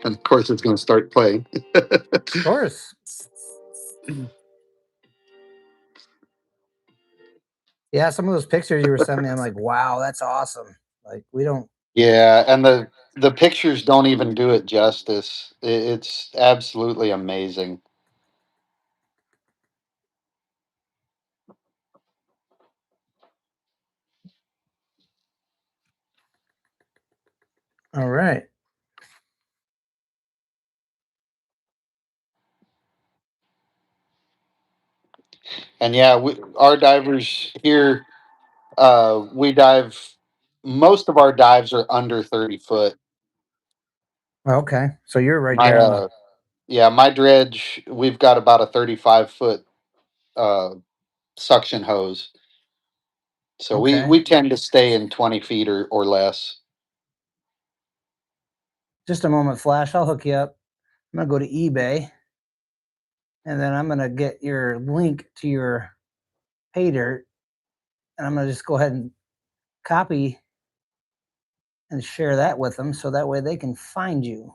And of course, it's going to start playing. Of course. Yeah, some of those pictures you were sending me, I'm like, wow, that's awesome. Like we don't. Yeah, and the pictures don't even do it justice. It's absolutely amazing. All right. And yeah, our divers here, we dive. Most of our dives are under 30 foot. Okay. So you're right My there on the. yeah, my dredge, we've got about a 35 foot uh, suction hose. So Okay. we tend to stay in 20 feet or less. Just a moment, Flash. I'll hook you up. I'm gonna go to eBay, and then I'm gonna get your link to your pay dirt, and I'm gonna just go ahead and copy and share that with them, so that way they can find you.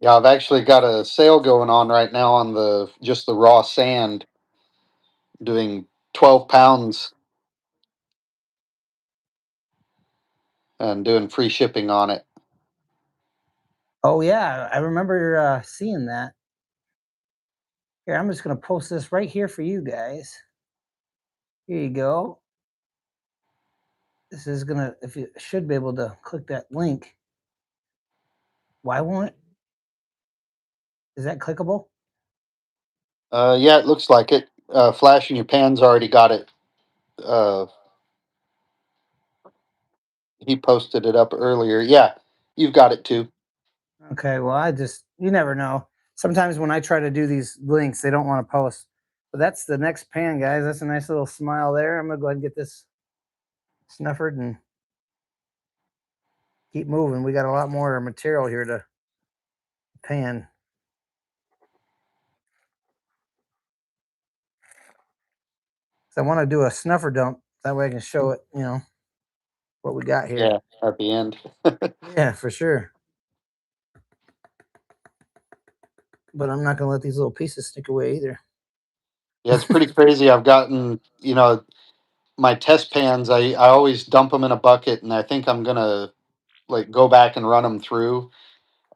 Yeah, I've actually got a sale going on right now on the just the raw sand, doing 12 pounds and doing free shipping on it. Oh yeah, I remember seeing that. Here, I'm just gonna post this right here for you guys. Here you go. This is gonna, if you should be able to click that link. Why won't it? Is that clickable? Yeah, it looks like it. Flash in your pan's already got it. Uh, he posted it up earlier. Yeah, you've got it too. Okay, well, you never know. Sometimes when I try to do these links, they don't want to post. But that's the next pan, guys. That's a nice little smile there. I'm gonna go ahead and get this snuffered and keep moving. We got a lot more material here to pan. So I want to do a snuffer dump. That way I can show it, what we got here. Yeah, at the end. Yeah, for sure. But I'm not gonna let these little pieces stick away either. Yeah, it's pretty crazy. I've gotten, my test pans. I always dump them in a bucket, and I think I'm gonna like go back and run them through.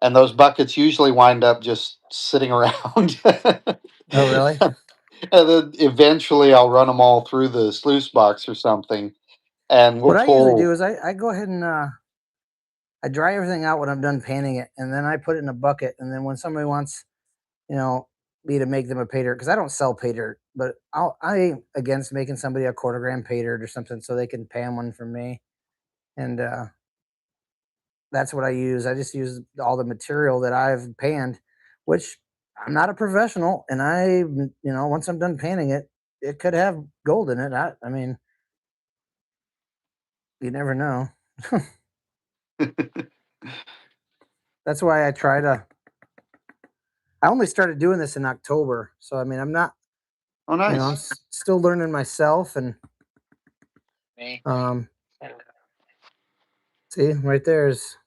And those buckets usually wind up just sitting around. Oh, really? And then eventually I'll run them all through the sluice box or something, and we'll What I usually pull. do is I go ahead and I dry everything out when I'm done panning it, and then I put it in a bucket. And then when somebody wants, you know, me to make them a pay dirt, because I don't sell pay dirt, but I ain't against making somebody a quarter-gram pay dirt or something so they can pan one from me. And that's what I use. I just use all the material that I've panned, which I'm not a professional, and once I'm done panning it, it could have gold in it. I mean, you never know. That's why I try to. I only started doing this in October, so I mean, I'm not. Oh, I'm nice. still learning myself, and um, see, right there's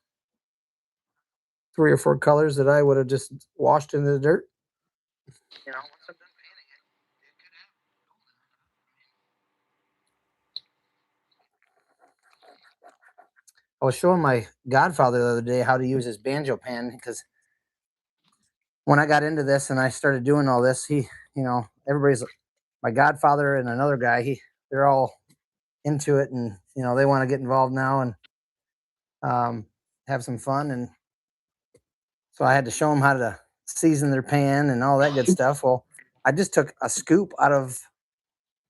3 or 4 colors that I would have just washed into the dirt. Once I'm done painting it, it could have gold in it. I was showing my godfather the other day how to use his banjo pan because when I got into this and I started doing all this, everybody's my godfather and another guy. They're all into it, and they want to get involved now and um, have some fun. And so I had to show them how to season their pan and all that good stuff. Well, I just took a scoop out of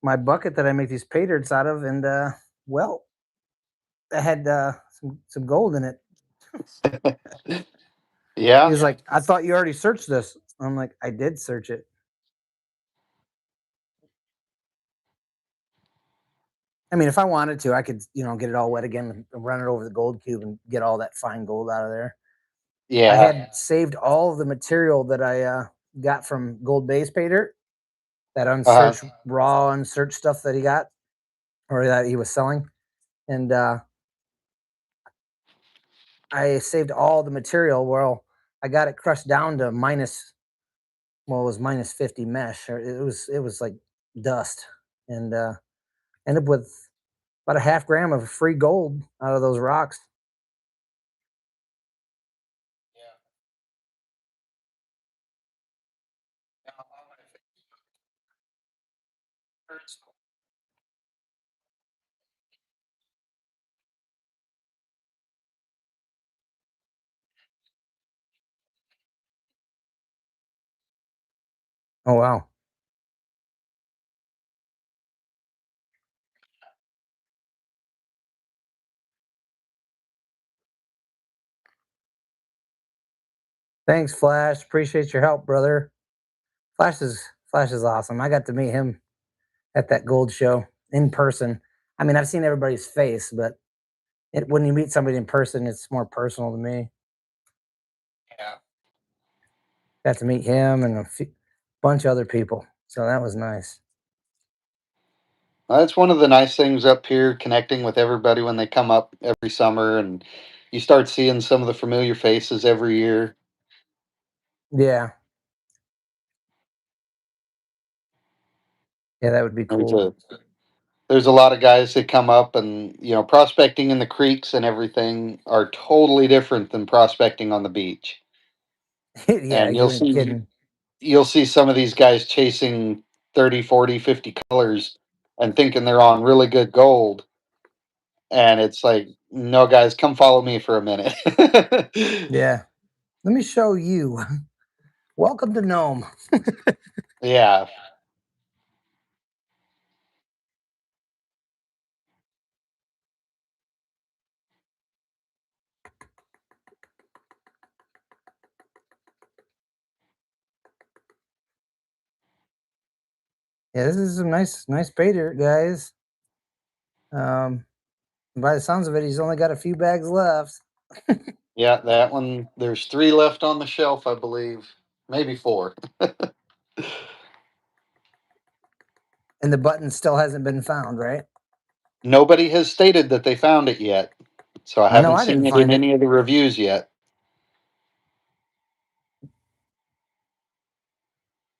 my bucket that I make these pay dirts out of, and well, I had some gold in it. He Yeah, was like, "I thought you already searched this." I'm like, "I did search it." I mean, if I wanted to, I could, get it all wet again and run it over the gold cube and get all that fine gold out of there. I yeah. had saved all of the material that I got from Gold Base Pay Dirt, that Uh, unsearched, raw, unsearched stuff that he got or that he was selling. And I saved all the material. Well, I got it crushed down to minus. Well, it was minus 50 mesh. Or it was like dust, and ended up with about a half gram of free gold out of those rocks. Oh wow! Thanks, Flash. Appreciate your help, brother. Flash is Flash is awesome. I got to meet him at that gold show in person. I mean, I've seen everybody's face, but when you meet somebody in person, it's more personal to me. Got to meet him and bunch of other people, so that was nice. That's one of the nice things up here, connecting with everybody when they come up every summer, and you start seeing some of the familiar faces every year. Yeah, yeah, that would be There's cool. a there's a lot of guys that come up, and prospecting in the creeks and everything are totally different than prospecting on the beach. Yeah, And you ain't kidding. you'll see some of these guys chasing 30, 40, 50 colors and thinking they're on really good gold, and it's like, no guys, come follow me for a minute. Yeah, let me show you. Welcome to Nome. Yeah. Yeah, this is some nice pay dirt, guys. Um, by the sounds of it, he's only got a few bags left, Yeah, that one. There's three left on the shelf, I believe. Maybe four. and the button still hasn't been found, right? Nobody has stated that they found it yet. So I I know haven't I seen didn't it in find it. any of the reviews yet.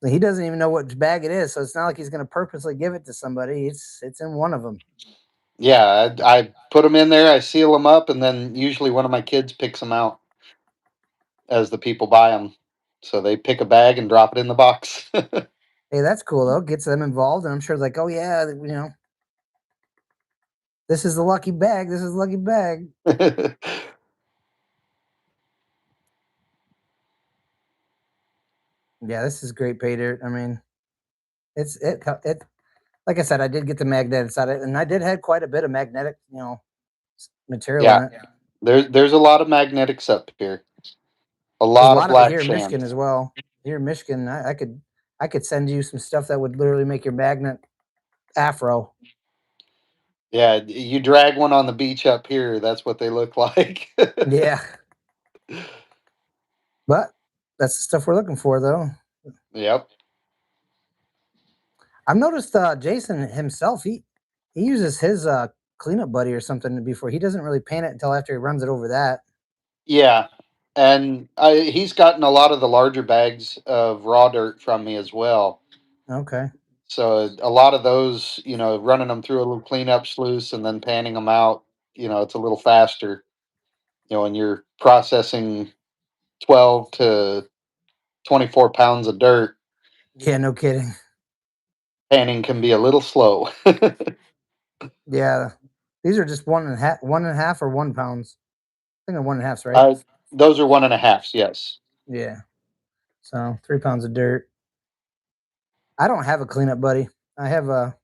He doesn't even know which bag it is, so it's not like he's going to purposely give it to somebody. It's in one of them. Yeah, I put them in there, I seal them up, and then usually one of my kids picks them out as the people buy them. So they pick a bag and drop it in the box. Hey, that's cool though. Gets them involved, and I'm sure like, oh yeah, this is the lucky bag. This is the lucky bag. Yeah, this is great pay dirt. I mean, it. Like I said, I did get the magnet inside it, and I did have quite a bit of magnetic, material in Yeah, it. there's a lot of magnetics up here. A There's a lot of lot of it black here in Michigan shams. as well. Here in Michigan, I could send you some stuff that would literally make your magnet afro. Yeah, you drag one on the beach up here, that's what they look like. Yeah, but that's the stuff we're looking for, though. Yep. I've noticed Jason himself. He uses his cleanup buddy or something before. He doesn't really paint it until after he runs it over that. Yeah, and he's gotten a lot of the larger bags of raw dirt from me as well. Okay. So a lot of those, running them through a little cleanup sluice and then panning them out, it's a little faster. When you're processing 12 to 24 pounds of dirt, Yeah, no kidding. panning can be a little slow. Yeah, these are just 1.5 or 1 pounds. I think they're 1.5s, right? uh, those are 1.5s, yes. Yeah. So 3 pounds of dirt. I don't have a cleanup buddy. I have a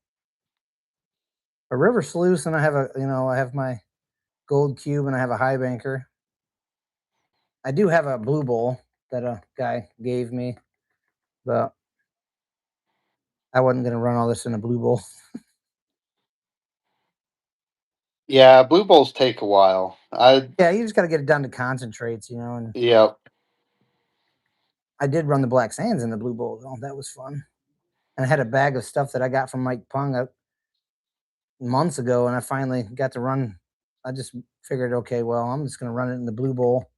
river sluice, and I have my gold cube, and I have a high banker. I do have a blue bowl that a guy gave me, but I wasn't gonna run all this in a blue bowl. Yeah, blue bowls take a while. Yeah, you just got to get it down to concentrates, and Yeah, I did run the black sands in the blue bowl though. That was fun. And I had a bag of stuff that I got from Mike Pung months ago, and I finally got to run I just figured, okay, well, I'm just gonna run it in the blue bowl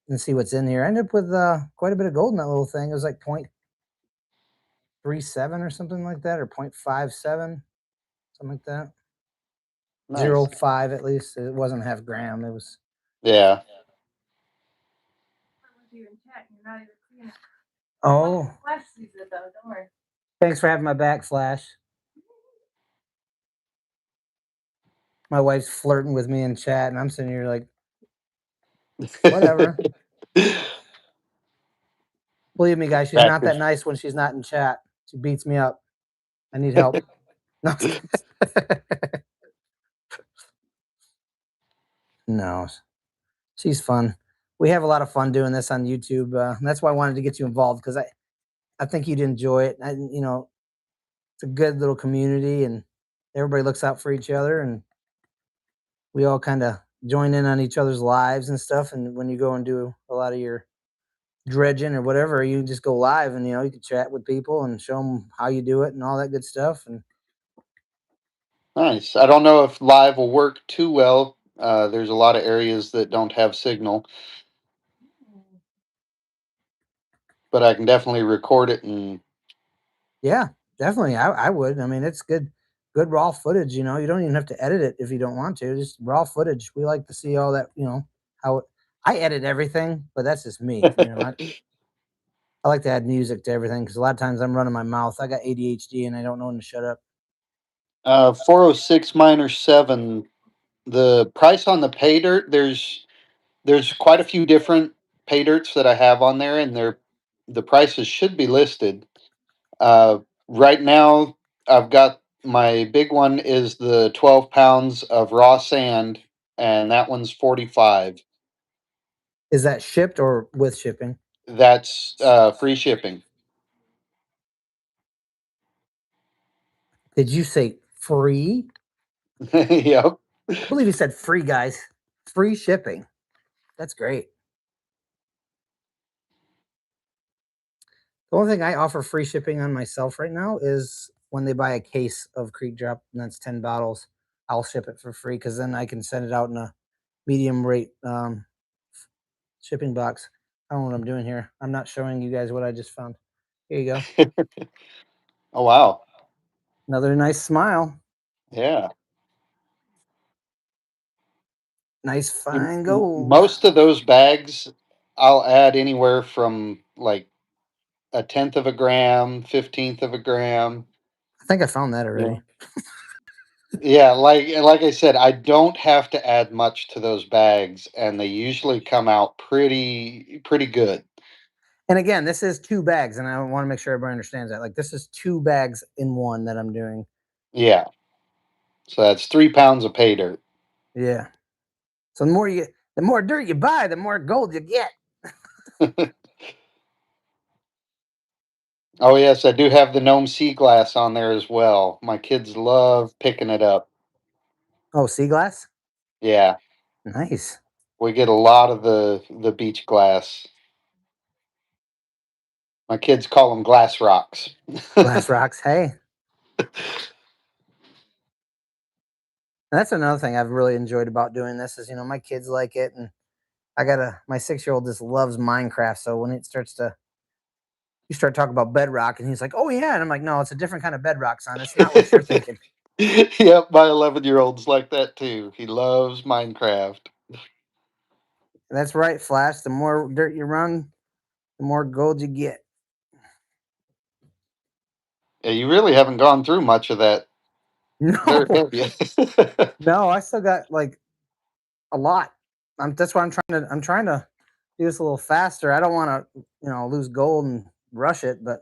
and see what's in here. I ended up with quite a bit of gold in that little thing. It was like 0.37 or something like that, or 0.57, something like that. Zero Nice. 0.5 at least. It wasn't half gram. It was. Yeah. Oh, thanks for having my back, Flash. My wife's flirting with me in chat, and I'm sitting here like, whatever. Believe me, guys, she's not that Crackers. nice when she's not in chat. She beats me up. I need help. No, no, she's fun. We have a lot of fun doing this on YouTube. And that's why I wanted to get you involved because I think you'd enjoy it. It's a good little community, and everybody looks out for each other, and we all kind of join in on each other's lives and stuff. And when you go and do a lot of your dredging or whatever, you just go live and you can chat with people and show them how you do it and all that good stuff. And Nice. I don't know if live will work too well. There's a lot of areas that don't have signal, but I can definitely record it and yeah, definitely, I would. I mean, it's good raw footage. You don't even have to edit it if you don't want to. Just raw footage. We like to see all that. How I edit everything, but that's just me. I like to add music to everything because a lot of times I'm running my mouth. I got ADHD and I don't know when to shut up. 406 minor 7. The price on the pay dirt, there's quite a few different pay dirts that I have on there, and the prices should be listed. Right now, I've got my big one is the 12 pounds of raw sand, and that one's 45. Is that shipped or with shipping? That's free shipping. Did you say free? Yep. I believe you said free, guys. Free shipping. That's great. The only thing I offer free shipping on myself right now is when they buy a case of Creek Drop, and that's 10 bottles. I'll ship it for free because then I can send it out in a medium rate shipping box. I don't know what I'm doing here. I'm not showing you guys what I just found. Here you go. Oh wow. Another nice smile. Yeah. Nice fine gold. Most of those bags, I'll add anywhere from like a tenth of a gram, 15th of a gram. I think I found that already. Yeah, like I said, I don't have to add much to those bags, and they usually come out pretty good. And again, this is 2 bags, and I want to make sure everybody understands that. Like, this is 2 bags in one that I'm doing. Yeah, so that's 3 pounds of pay dirt. Yeah. So the more dirt you buy, the more gold you get. Oh yes, I do have the Gnome sea glass on there as well. My kids love picking it up. Oh, sea glass? Yeah, Nice. we get a lot of the beach glass. My kids call them glass rocks. Glass rocks. Hey, that's another thing I've really enjoyed about doing this is, my kids like it, and my 6-year-old just loves Minecraft. So when you start talking about bedrock, and he's like, "Oh yeah," and I'm like, "No, it's a different kind of bedrock, son. It's not what you're thinking." Yep, my 11-year-old's like that too. He loves Minecraft. And that's right, Flash. The more dirt you run, the more gold you get. Yeah, you really haven't gone through much of that dirt, No, have you? no, I still got like a lot. That's why I'm trying to do this a little faster. I don't want to, lose gold and rush it, but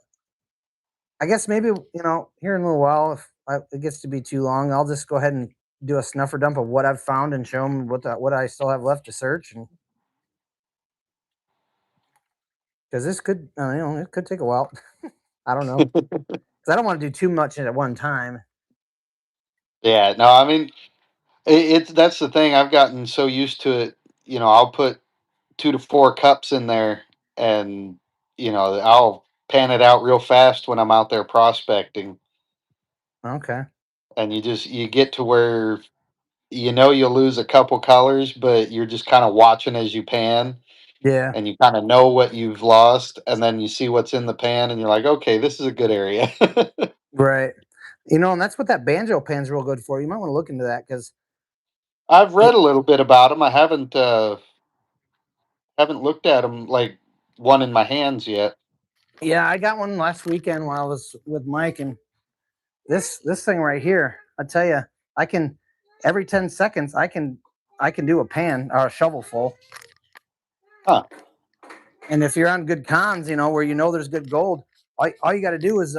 I guess maybe here in a little while, if it gets to be too long, I'll just go ahead and do a snuffer dump of what I've found and show them what I still have left to search, and because this could, it could take a while. I don't know because I don't want to do too much at one time. Yeah, no, I mean it's that's the thing. I've gotten so used to it. I'll put 2 to 4 cups in there, and I'll pan it out real fast when I'm out there prospecting. Okay. And you get to where you know you'll lose a couple colors, but you're just kind of watching as you pan, Yeah, and you kind of know what you've lost, and then you see what's in the pan, and you're like, okay, this is a good area. right. And that's what that banjo pan's real good for. You might want to look into that because I've read it. a little bit about them. I haven't looked at them like one in my hands yet. Yeah, I got one last weekend while I was with Mike, and this thing right here, I tell you, I can every 10 seconds I can do a pan or a shovel full. Huh? And if you're on good cons, where there's good gold, all you got to do is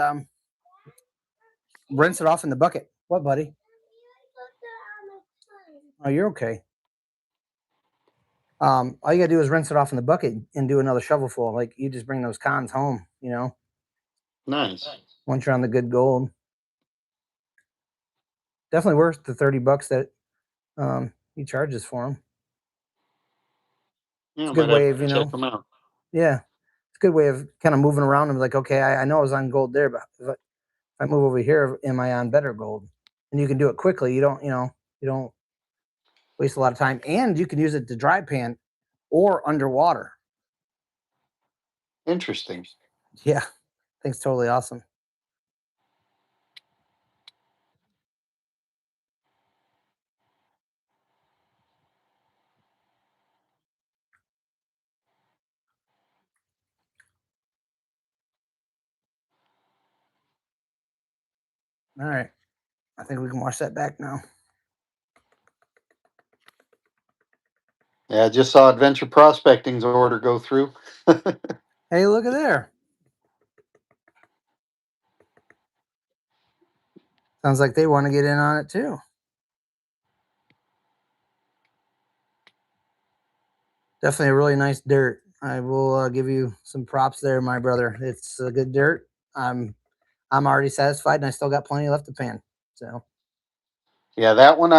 rinse it off in the bucket. What, buddy? Oh, you're okay. All you gotta do is rinse it off in the bucket and do another shovelful. Like you just bring those cons home, Nice. once you're on the good gold. Definitely worth the $30 that he charges for them. It's Yeah, a good might have way to of, check them out. yeah, it's a good way of kind of moving around and like, okay, I know I was on gold there, but if I move over here, am I on better gold? And you can do it quickly. You don't waste a lot of time, and you can use it to dry pan or underwater. Interesting. Yeah, I think it's totally awesome. All right, I think we can wash that back now. Yeah, I just saw Adventure Prospecting's order go through. Hey, look at there. Sounds like they want to get in on it too. Definitely a really nice dirt. I will give you some props there, my brother. It's a good dirt. I'm already satisfied, and I still got plenty left to pan. So Yeah, that one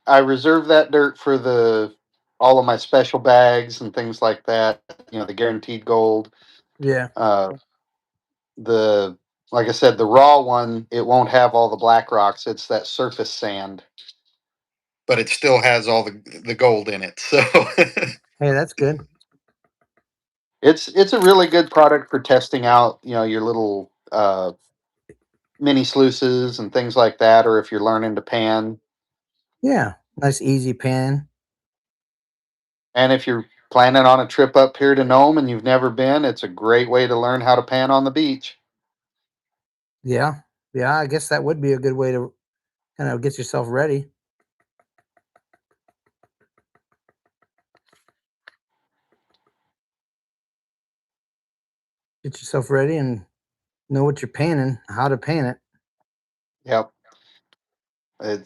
I reserve that dirt for the all of my special bags and things like that. The guaranteed gold. yeah, Uh, the like I said, the raw one, it won't have all the black rocks. It's that surface sand, but it still has all the gold in it. So hey, that's good. it's a really good product for testing out. Your little mini sluices and things like that, or if you're learning to pan. Yeah, nice easy pan. And if you're planning on a trip up here to Nome and you've never been, it's a great way to learn how to pan on the beach. Yeah, yeah. I guess that would be a good way to kind of get yourself ready. Get yourself ready and know what you're panning, how to pan it. Yep.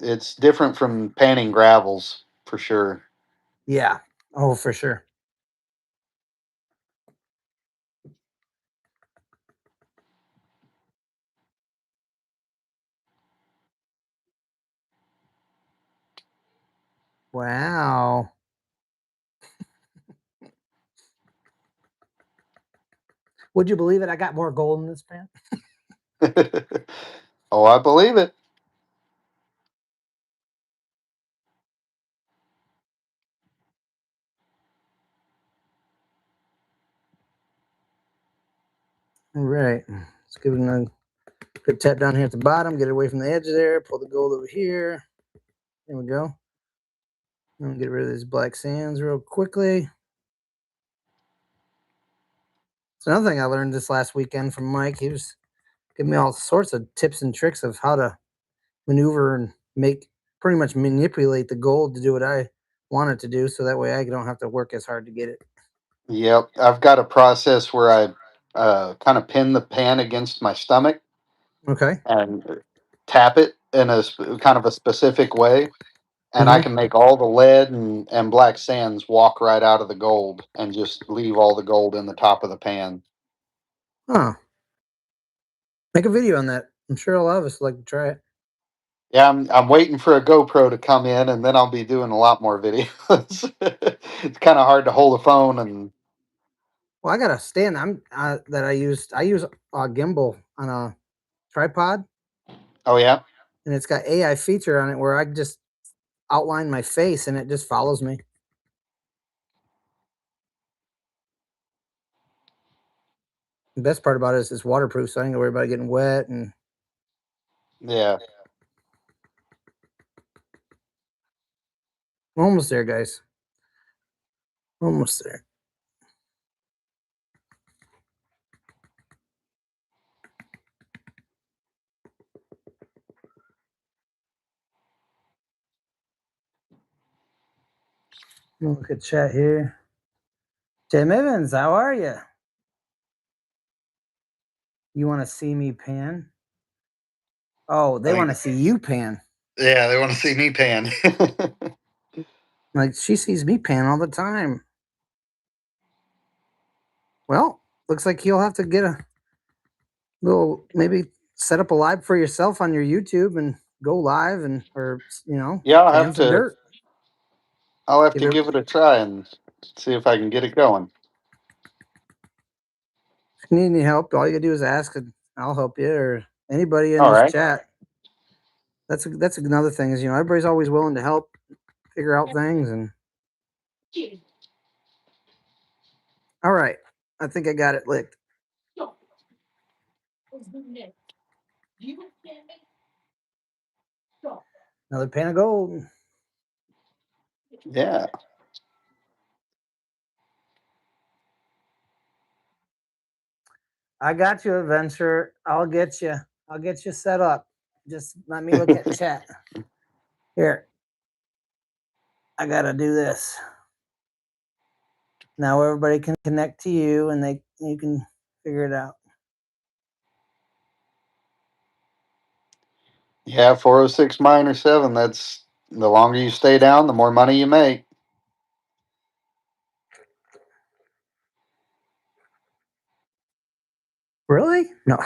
It's different from panning gravels for sure. Yeah. Oh, for sure. Wow. Would you believe it? I got more gold in this pan. Oh, I believe it. All right. Let's give it another good tap down here at the bottom. Get it away from the edge there. Pull the gold over here. There we go. And get rid of these black sands real quickly. It's another thing I learned this last weekend from Mike. He was giving me all sorts of tips and tricks of how to maneuver and pretty much manipulate the gold to do what I want it to do, so that way I don't have to work as hard to get it. Yep. I've got a process where I kind of pin the pan against my stomach Okay. and tap it in kind of a specific way. And I Mm-hmm. can make all the lead and black sands walk right out of the gold and just leave all the gold in the top of the pan. Huh. Make a video on that. I'm sure a lot of us would like to try it. Yeah, I'm waiting for a GoPro to come in, and then I'll be doing a lot more videos. It's kind of hard to hold a phone, and Well, I got a stand that I used. I use a gimbal on a tripod, oh yeah, and it's got AI feature on it where outline my face and it just follows me. The best part about it is it's waterproof, so I ain't gonna worry about it getting wet. And Yeah. we're almost there, guys. Almost there. Look at chat here. Tim Evans, how are you? You want to see me pan? Oh, they want to see you pan. Yeah, they want to see me pan. Like she sees me pan all the time. Well, looks like you'll have to get a little, maybe set up a live for yourself on your YouTube and go live and, or Yeah, I'll pan have some to. dirt. I'll have Give to her, give it a try and see if I can get it going. if you need any help, all you gotta do is ask, and I'll help you, or anybody in All this right. chat. That's another thing is everybody's always willing to help figure out things. And all right, I think I got it licked. Another pan of gold. Yeah. I got you, adventure. I'll get you. I'll get you set up. Just let me look at chat. Here, I gotta do this. Now everybody can connect to you, and you can figure it out. Yeah, 406 minor 7. That's the longer you stay down, the more money you make. Really? No.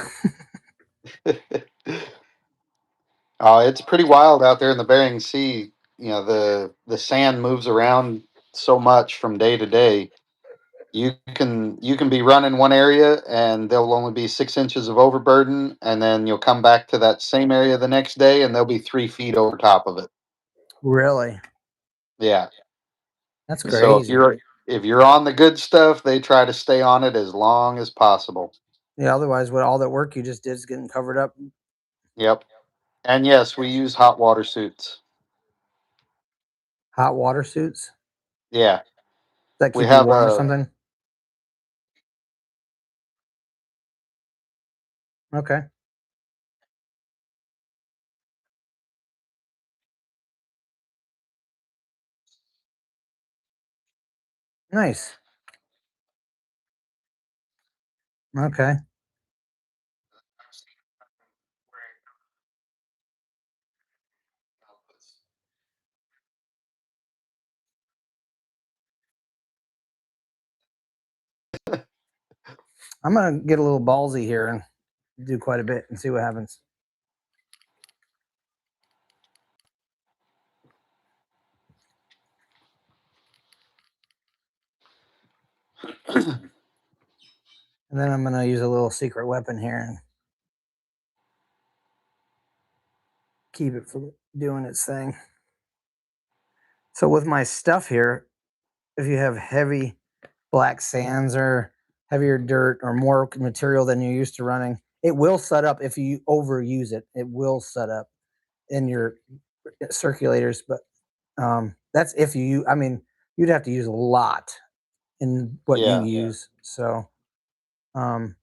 Oh, it's pretty wild out there in the Bering Sea. The sand moves around so much from day to day. You can be running one area and there'll only be 6 inches of overburden, and then you'll come back to that same area the next day and there'll be 3 feet over top of it. Really? Yeah. That's So crazy. if you're on the good stuff, they try to stay on it as long as possible. Yeah. Otherwise, what all that work you just did is getting covered up. Yep. And yes, we use hot water suits. Hot water suits Yeah. that We keep you have warm or a something. Okay. Nice. Okay. I'm gonna get a little ballsy here and do quite a bit and see what happens. And then I'm gonna use a little secret weapon here and keep it from doing its thing. So with my stuff here, if you have heavy black sands or heavier dirt or more material than you're used to running, it will set up if you overuse it. It will set up in your circulators, but that's if you. I mean, you'd have to use a lot in what you yeah. use. So, um,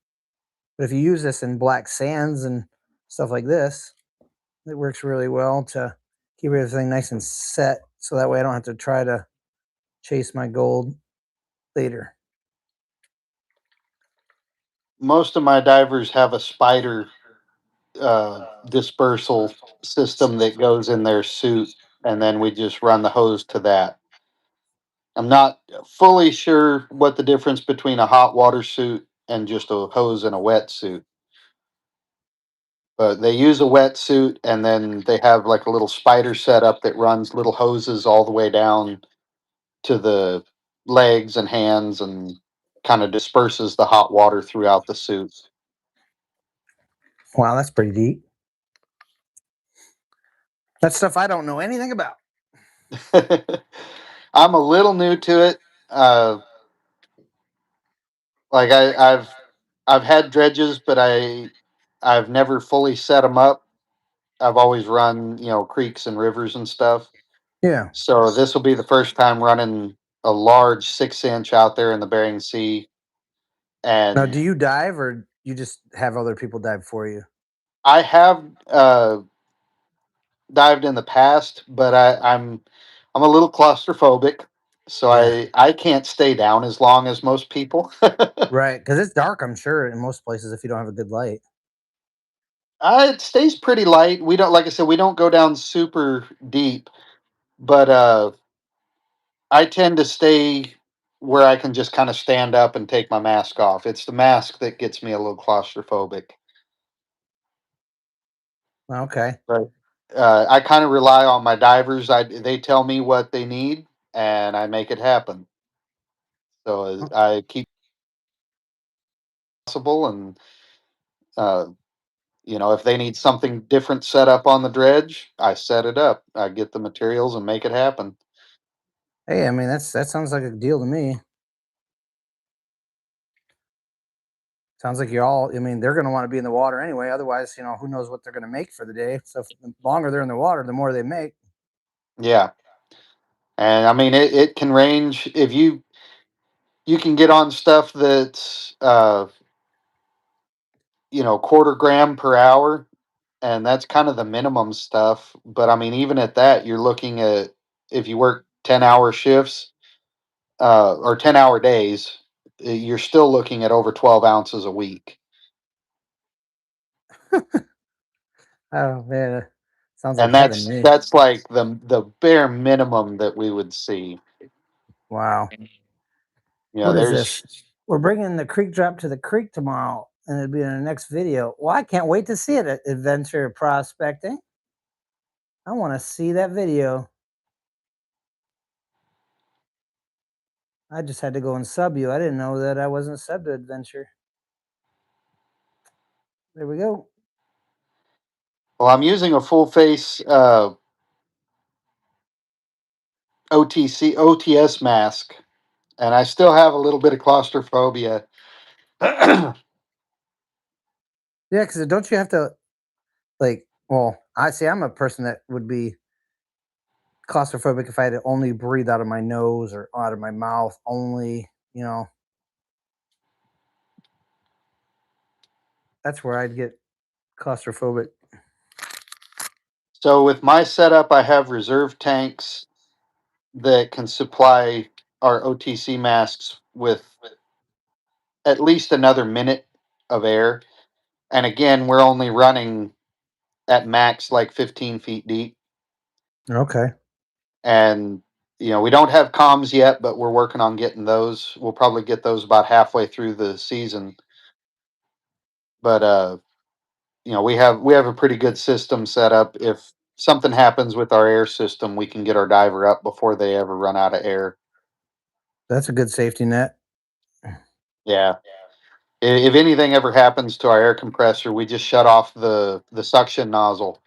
but if you use this in black sands and stuff like this, it works really well to keep everything nice and set. So that way, I don't have to try to chase my gold later. Most of my divers have a spider dispersal system that goes in their suit, and then we just run the hose to that. I'm not fully sure what the difference between a hot water suit and just a hose and a wetsuit, but they use a wetsuit and then they have like a little spider setup that runs little hoses all the way down to the legs and hands and kind of disperses the hot water throughout the suit. Wow, that's pretty deep. That's stuff I don't know anything about. I'm a little new to it. Uh, like I've had dredges, but I've never fully set them up. I've always run, creeks and rivers and stuff. Yeah. So this will be the first time running a large 6 inch out there in the Bering Sea. Now, And do you dive or you just have other people dive for you? I have dived in the past, but I'm a little claustrophobic, so Yeah. I can't stay down as long as most people. Right. Because it's dark, I'm sure, in most places if you don't have a good light. It stays pretty light. We don't, like I said, we don't go down super deep, but I tend to stay where I can just kind of stand up and take my mask off. It's the mask that gets me a little claustrophobic. Okay. Right. I kind of rely on my divers. They tell me what they need, and I make it happen. So I keep possible, and uh, if they need something different set up on the dredge, I set it up. I get the materials and make it happen. Hey, I mean, that sounds like a deal to me. Sounds like you're all, I mean, they're going to want to be in the water anyway. Otherwise, who knows what they're going to make for the day. So the longer they're in the water, the more they make. Yeah, and I mean it can range. If you can get on stuff that's quarter gram per hour, and that's kind of the minimum stuff. But I mean, even at that, you're looking at, if you work 10-hour shifts or 10-hour days, you're still looking at over 12 ounces a week, Oh, man. Sounds like and heaven to that's me. that's like the bare minimum that we would see. Wow. What is There's this? We're bringing the creek drop to the creek tomorrow, and it'll be in the next video. Well, I can't wait to see it at Adventure Prospecting. I want to see that video. I just had to go and sub you. I didn't know that I wasn't subbed to Adventure. There we go. Well, I'm using a full face OTS mask, and I still have a little bit of claustrophobia. Yeah, because don't you have to, like, well, I see I'm a person that would be claustrophobic if I had to only breathe out of my nose or out of my mouth only. That's where I'd get claustrophobic. So with my setup, I have reserve tanks that can supply our OTC masks with at least another minute of air. And again, we're only running at max like 15 feet deep. Okay. And, we don't have comms yet, but we're working on getting those. We'll probably get those about halfway through the season. But, we have a pretty good system set up. If something happens with our air system, we can get our diver up before they ever run out of air. That's a good safety net. Yeah. If anything ever happens to our air compressor, we just shut off the suction nozzle,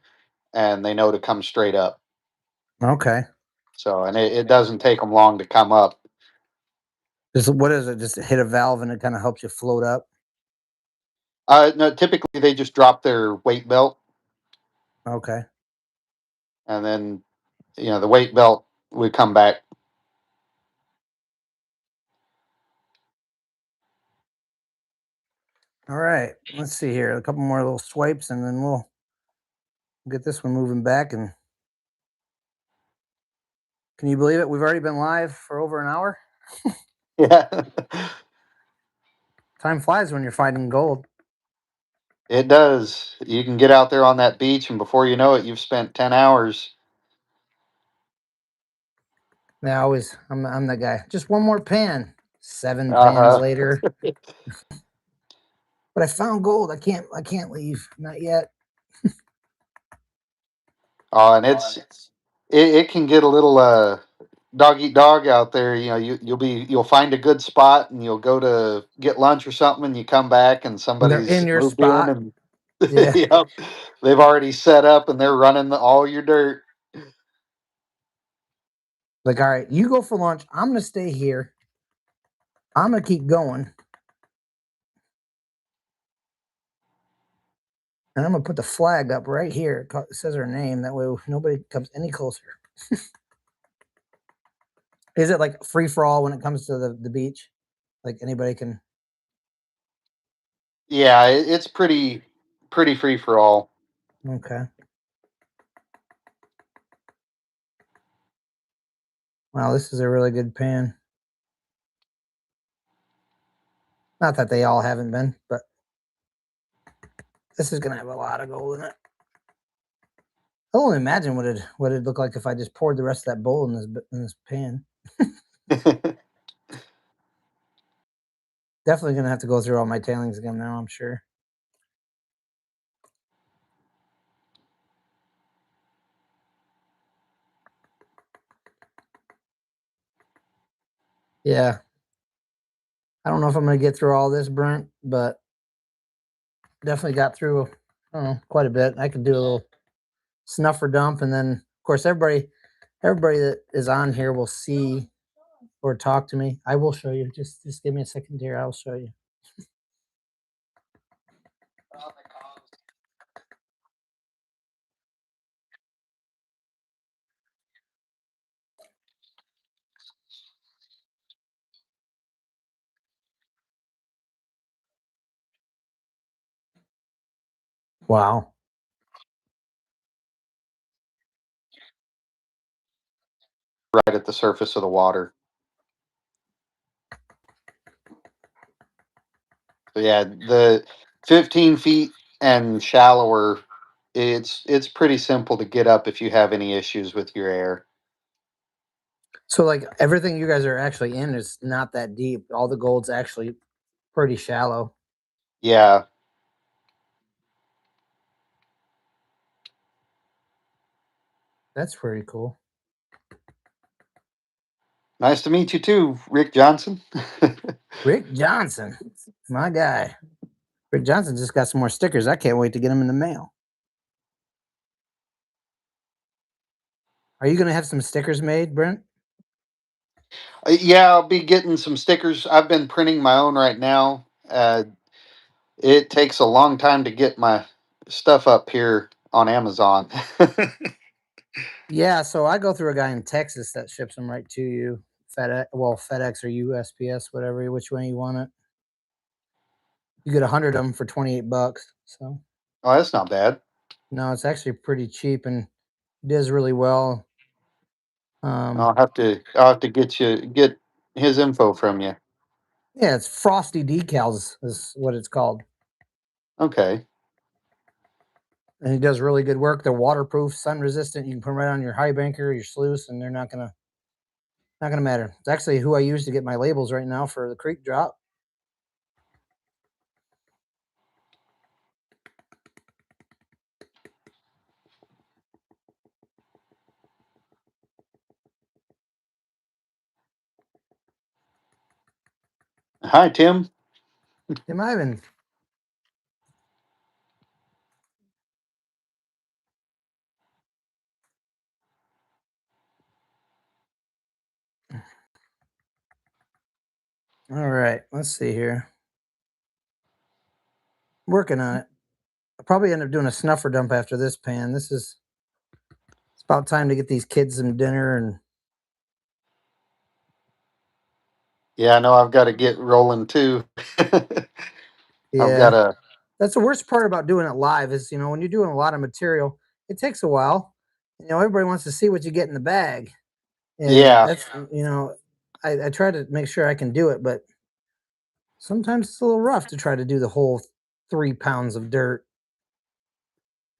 and they know to come straight up. Okay. So, and it doesn't take them long to come up. Just what is it? Just hit a valve and it kind of helps you float up. No, typically they just drop their weight belt, Okay. and then the weight belt would come back. All right. Let's see here. A couple more little swipes and then we'll get this one moving back. And can you believe it? We've already been live for over an hour. Yeah, Time flies when you're finding gold. it does. You can get out there on that beach, and before you know it, you've spent 10 hours. Yeah, I'm that guy. Just one more pan. 7 pans Uh later. But I found gold. I can't leave. Not yet. And it can get a little dog eat dog out there. You'll find a good spot, and you'll go to get lunch or something, and you come back and And they're somebody's in your moved in, spot. and Yeah. yep, they've already set up and they're running all your dirt. Like, all right, you go for lunch. I'm gonna stay here. I'm gonna keep going, and I'm gonna put the flag up right here. It says her name. That way, nobody comes any closer. Is it like free for all when it comes to the beach? Like anybody can. Yeah, it's pretty free for all. Okay. Wow, this is a really good pan. Not that they all haven't been, but this is gonna have a lot of gold in it. I only imagine what it'd look like if I just poured the rest of that bowl in this pan. Definitely gonna have to go through all my tailings again now, I'm sure. Yeah. I don't know if I'm gonna get through all this, Brent, but definitely got through I don't know, quite a bit. I could do a little snuffer dump, and then of course everybody that is on here will see or talk to me. I will show you. Just give me a second here. I'll show you. Wow. Right at the surface of the water. So yeah, the 15 feet and shallower, it's pretty simple to get up if you have any issues with your air. So like everything you guys are actually in is not that deep. All the gold's actually pretty shallow. Yeah, That's pretty cool. nice to meet you too, Rick Johnson. Rick Johnson, my guy. Rick Johnson just got some more stickers. I can't wait to get them in the mail. Are you gonna have some stickers made, Brent? Yeah, I'll be getting some stickers. I've been printing my own right now. It takes a long time to get my stuff up here on Amazon. Yeah, so I go through a guy in Texas that ships them right to you. FedEx or USPS, whatever, which way you want it. You get 100 of them for 28 bucks. So Oh, that's not bad. no, it's actually pretty cheap and does really well. Um, I'll have to get his info from you. yeah, it's frosty decals is what it's called, Okay. and he does really good work. They're waterproof, sun resistant. You can put them right on your high banker, your sluice, and they're not gonna matter. It's actually who I use to get my labels right now for the creek drop. Hi, Tim. Tim Ivan. All right, let's see here. Working on it. I'll probably end up doing a snuffer dump after this pan. It's about time to get these kids some dinner and Yeah, I know I've got to get rolling too. I've got yeah. to. That's the worst part about doing it live is, when you're doing a lot of material, it takes a while. Everybody wants to see what you get in the bag. And Yeah, that's, I try to make sure I can do it, but sometimes it's a little rough to try to do the whole 3 pounds of dirt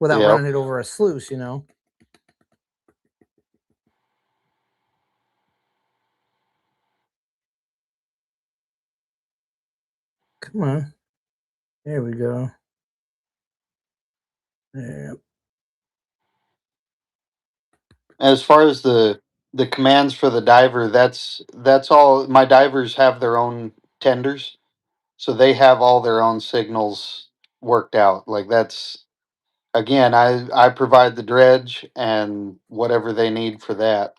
without yeah. running it over a sluice. Come on. There we go. Yeah. As far as the commands for the diver, that's all. My divers have their own tenders, so they have all their own signals worked out. Like that's again, I provide the dredge and whatever they need for that.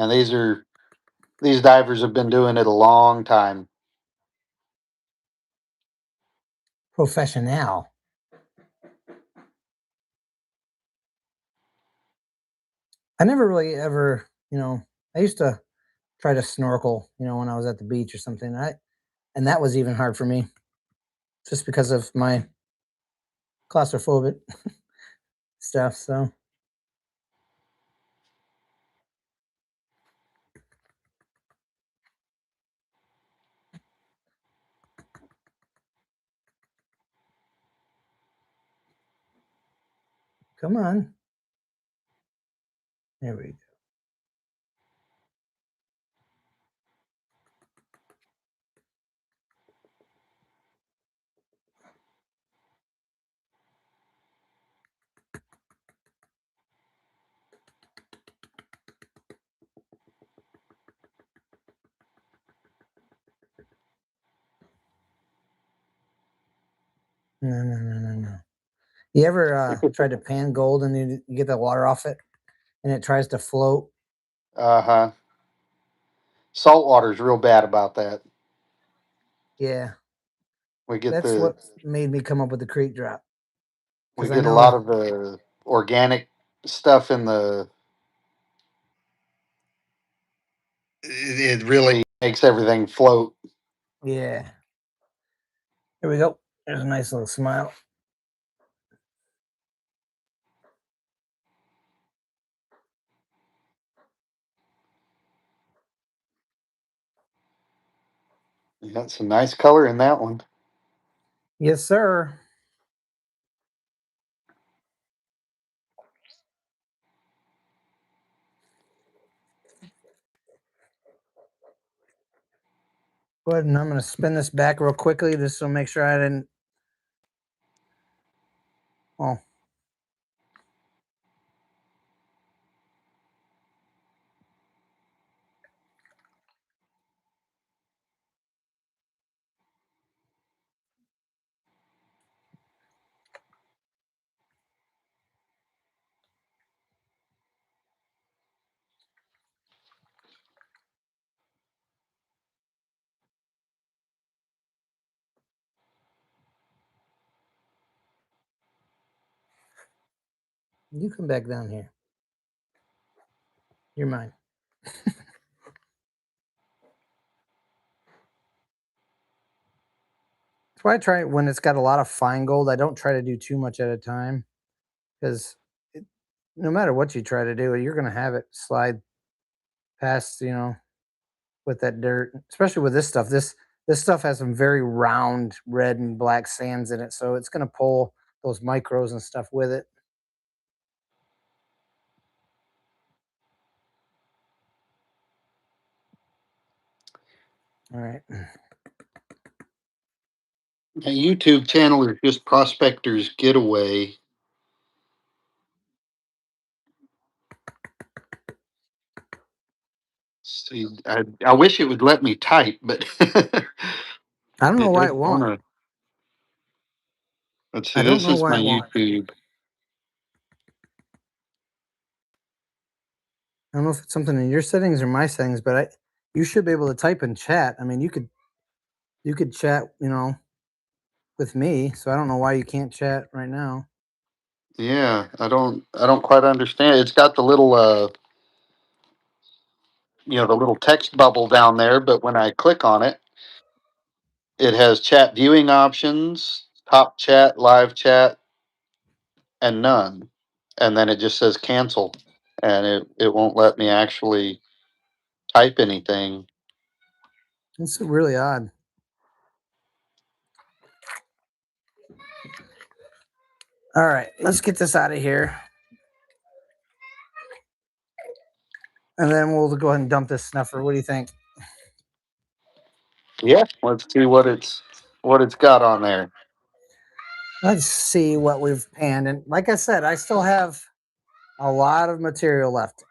And these divers have been doing it a long time. Professional. I never really ever, I used to try to snorkel, when I was at the beach or something. And that was even hard for me just because of my claustrophobic stuff. So come on. There we go. No, no, no, no, no. You ever tried to pan gold and you get the water off it and it tries to float? Uh huh. Salt water's real bad about that. Yeah, We get that's the what made me come up with the creek drop we because I get a lot know. of the organic stuff in the. It really makes everything float. Yeah, here we go. There's a nice little smile. You got some nice color in that one. Yes, sir. Go ahead and I'm going to spin this back real quickly just to make sure I didn't. Oh, you come back down here. You're mine. That's why I try when it's got a lot of fine gold. I don't try to do too much at a time because no matter what you try to do, you're going to have it slide past, with that dirt, especially with this stuff. This stuff has some very round red and black sands in it, so it's going to pull those micros and stuff with it. All right. My YouTube channel is just Prospectors Getaway. See, I wish it would let me type, but I don't know it why it doesn't want won't. to. Let's see. I don't This know is why my it won't. YouTube. I don't know if it's something in your settings or my settings, but you should be able to type in chat. I mean, you could chat, with me. So I don't know why you can't chat right now. Yeah, I don't quite understand. It's got the little the little text bubble down there, but when I click on it, it has chat viewing options, top chat, live chat, and none. And then it just says cancel, and it won't let me actually type anything. It's really odd. All right, let's get this out of here, and then we'll go ahead and dump this snuffer. What do you think? Yeah, let's see what it's got on there. Let's see what we've panned, and like I said, I still have a lot of material left.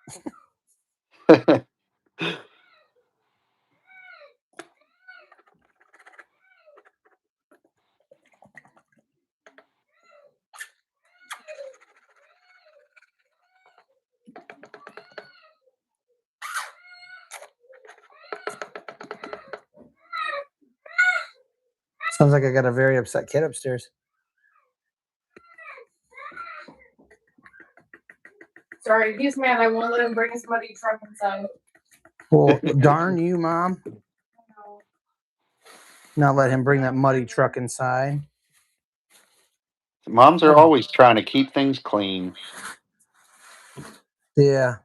Sounds like I got a very upset kid upstairs. Sorry, he's mad. I won't let him bring his muddy truck inside. Well, darn you, Mom. Not let him bring that muddy truck inside. Moms are always trying to keep things clean. Yeah.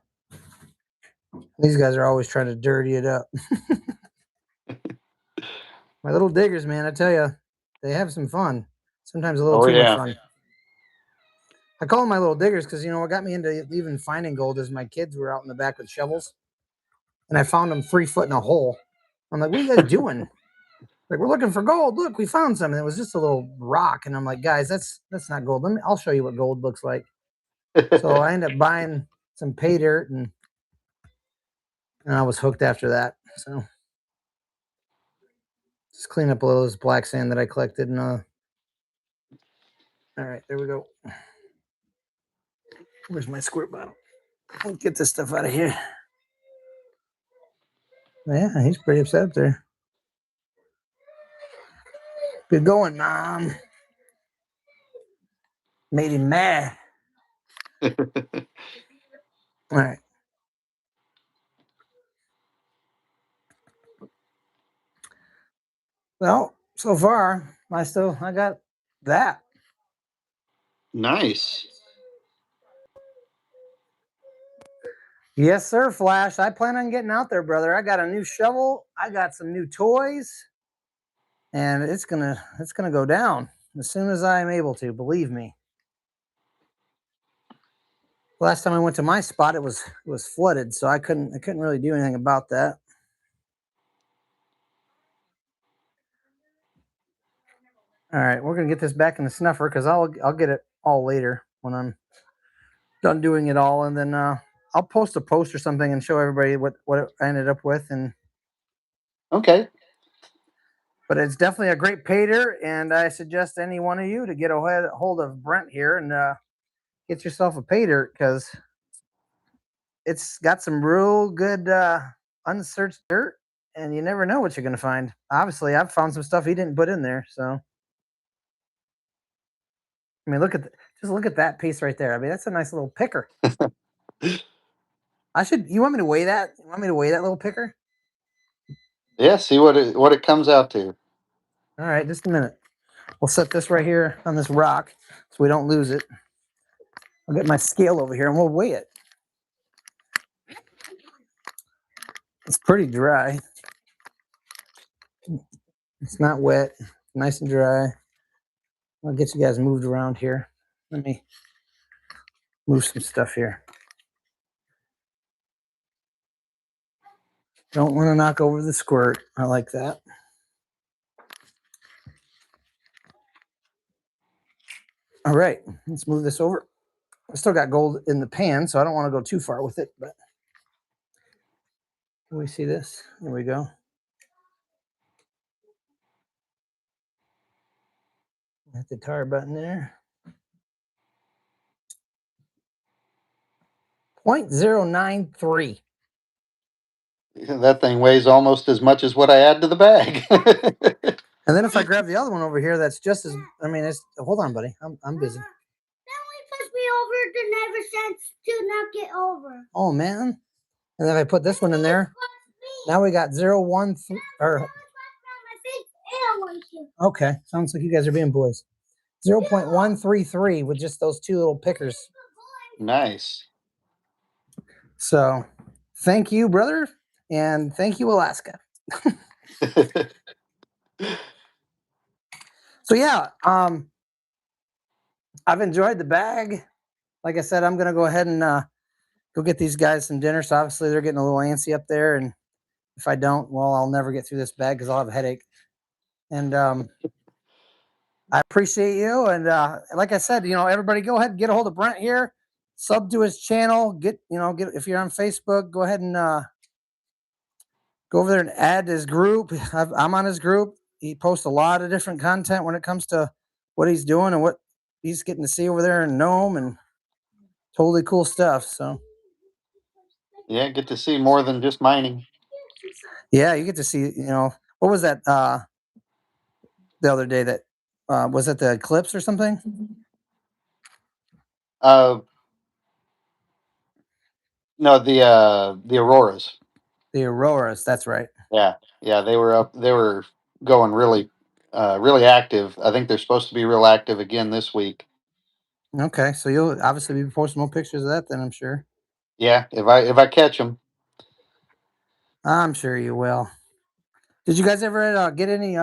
These guys are always trying to dirty it up. My little diggers, man, I tell you, they have some fun. Sometimes a little too much fun. I call them my little diggers because, you know, what got me into even finding gold is my kids were out in the back with shovels. And I found them 3 foot in a hole. I'm like, what are you guys doing? Like, we're looking for gold. Look, we found something. It was just a little rock. And I'm like, guys, that's not gold. I'll show you what gold looks like. So I ended up buying some pay dirt and I was hooked after that. So just clean up a little of this black sand that I collected. And all right, there we go. Where's my squirt bottle? Let's get this stuff out of here. Yeah, he's pretty upset up there. Good going, Mom. Made him mad. All right. Well, so far, I got that. Nice. Yes, sir, Flash. I plan on getting out there, brother. I got a new shovel. I got some new toys. And it's gonna go down as soon as I'm able to, believe me. Last time I went to my spot, it was flooded, so I couldn't really do anything about that. All right, we're gonna get this back in the snuffer because I'll get it all later when I'm done doing it all, and then I'll post a post or something and show everybody what I ended up with. And okay. But it's definitely a great paydirt, and I suggest any one of you to get a hold of Brent here and get yourself a paydirt because it's got some real good unsearched dirt, and you never know what you're going to find. Obviously, I've found some stuff he didn't put in there. So, I mean, just look at that piece right there. I mean, that's a nice little picker. You want me to weigh that? You want me to weigh that little picker? Yeah, see what it comes out to. All right, just a minute. We'll set this right here on this rock so we don't lose it. I'll get my scale over here and we'll weigh it. It's pretty dry. It's not wet. It's nice and dry. I'll get you guys moved around here. Let me move some stuff here. Don't want to knock over the squirt. I like that. All right, let's move this over. I still got gold in the pan, so I don't want to go too far with it, but can we see this? There we go. Hit the tar button there. 0.093. That thing weighs almost as much as what I add to the bag. And then if I grab the other one over here, that's just as, I mean, hold on, buddy. I'm busy. Push me over the never said to not get over. Oh, man. And then I put this one in there. Now we got 0.13. Okay, sounds like you guys are being boys. 0.133 with just those two little pickers. Nice. So, thank you, brother, and thank you, Alaska. So yeah, I've enjoyed the bag. Like I said, I'm gonna go ahead and go get these guys some dinner. So obviously they're getting a little antsy up there, and if I don't, well, I'll never get through this bag because I'll have a headache. And I appreciate you. And like I said, everybody go ahead and get a hold of Brent here. Sub to his channel. Get if you're on Facebook, go ahead and go over there and add his group. I'm on his group. He posts a lot of different content when it comes to what he's doing and what he's getting to see over there in Nome, and totally cool stuff. So yeah, get to see more than just mining. Yeah, you get to see, what was that? the other day that was it the eclipse or something? No, the auroras. The auroras. That's right. Yeah, yeah, they were up. They were going really active. I think they're supposed to be real active again this week. Okay, so you'll obviously be posting more pictures of that then, I'm sure. Yeah, if I catch them. I'm sure you will. Did you guys ever get any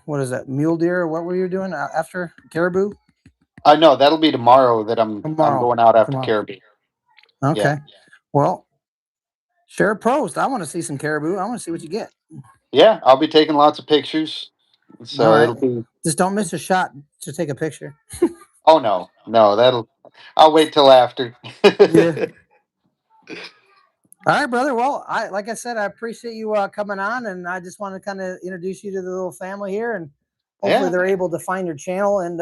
what is that, mule deer, or what were you doing after caribou? I know that'll be tomorrow that I'm Tomorrow. going out after Tomorrow. caribou. Okay. Yeah, Well, share a post. I want to see some caribou. I want to see what you get. yeah, I'll be taking lots of pictures. All So right. it'll be. Just don't miss a shot to take a picture. Oh no, that'll. I'll wait till after. Yeah. All right, brother. Well, like I said, I appreciate you coming on, and I just want to kind of introduce you to the little family here, and hopefully Yeah, they're able to find your channel and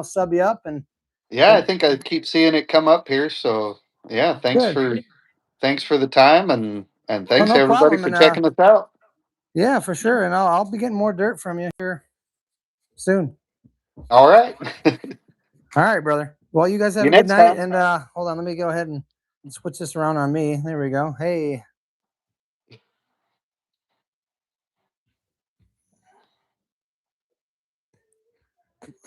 sub you up and yeah. I think I keep seeing it come up here. So yeah, good. thanks for the time and Oh, thanks no everybody problem. for And checking us out. yeah, for sure. And I'll be getting more dirt from you here soon. All right. All right, brother. Well, you guys See have you a good next night. time. And hold on, let me go ahead and switch this around on me. There we go. Hey.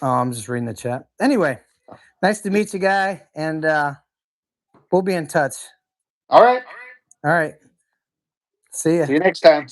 Oh, I'm just reading the chat. Anyway, nice to meet you, guy. And we'll be in touch. All right. All right. See ya. See you next time.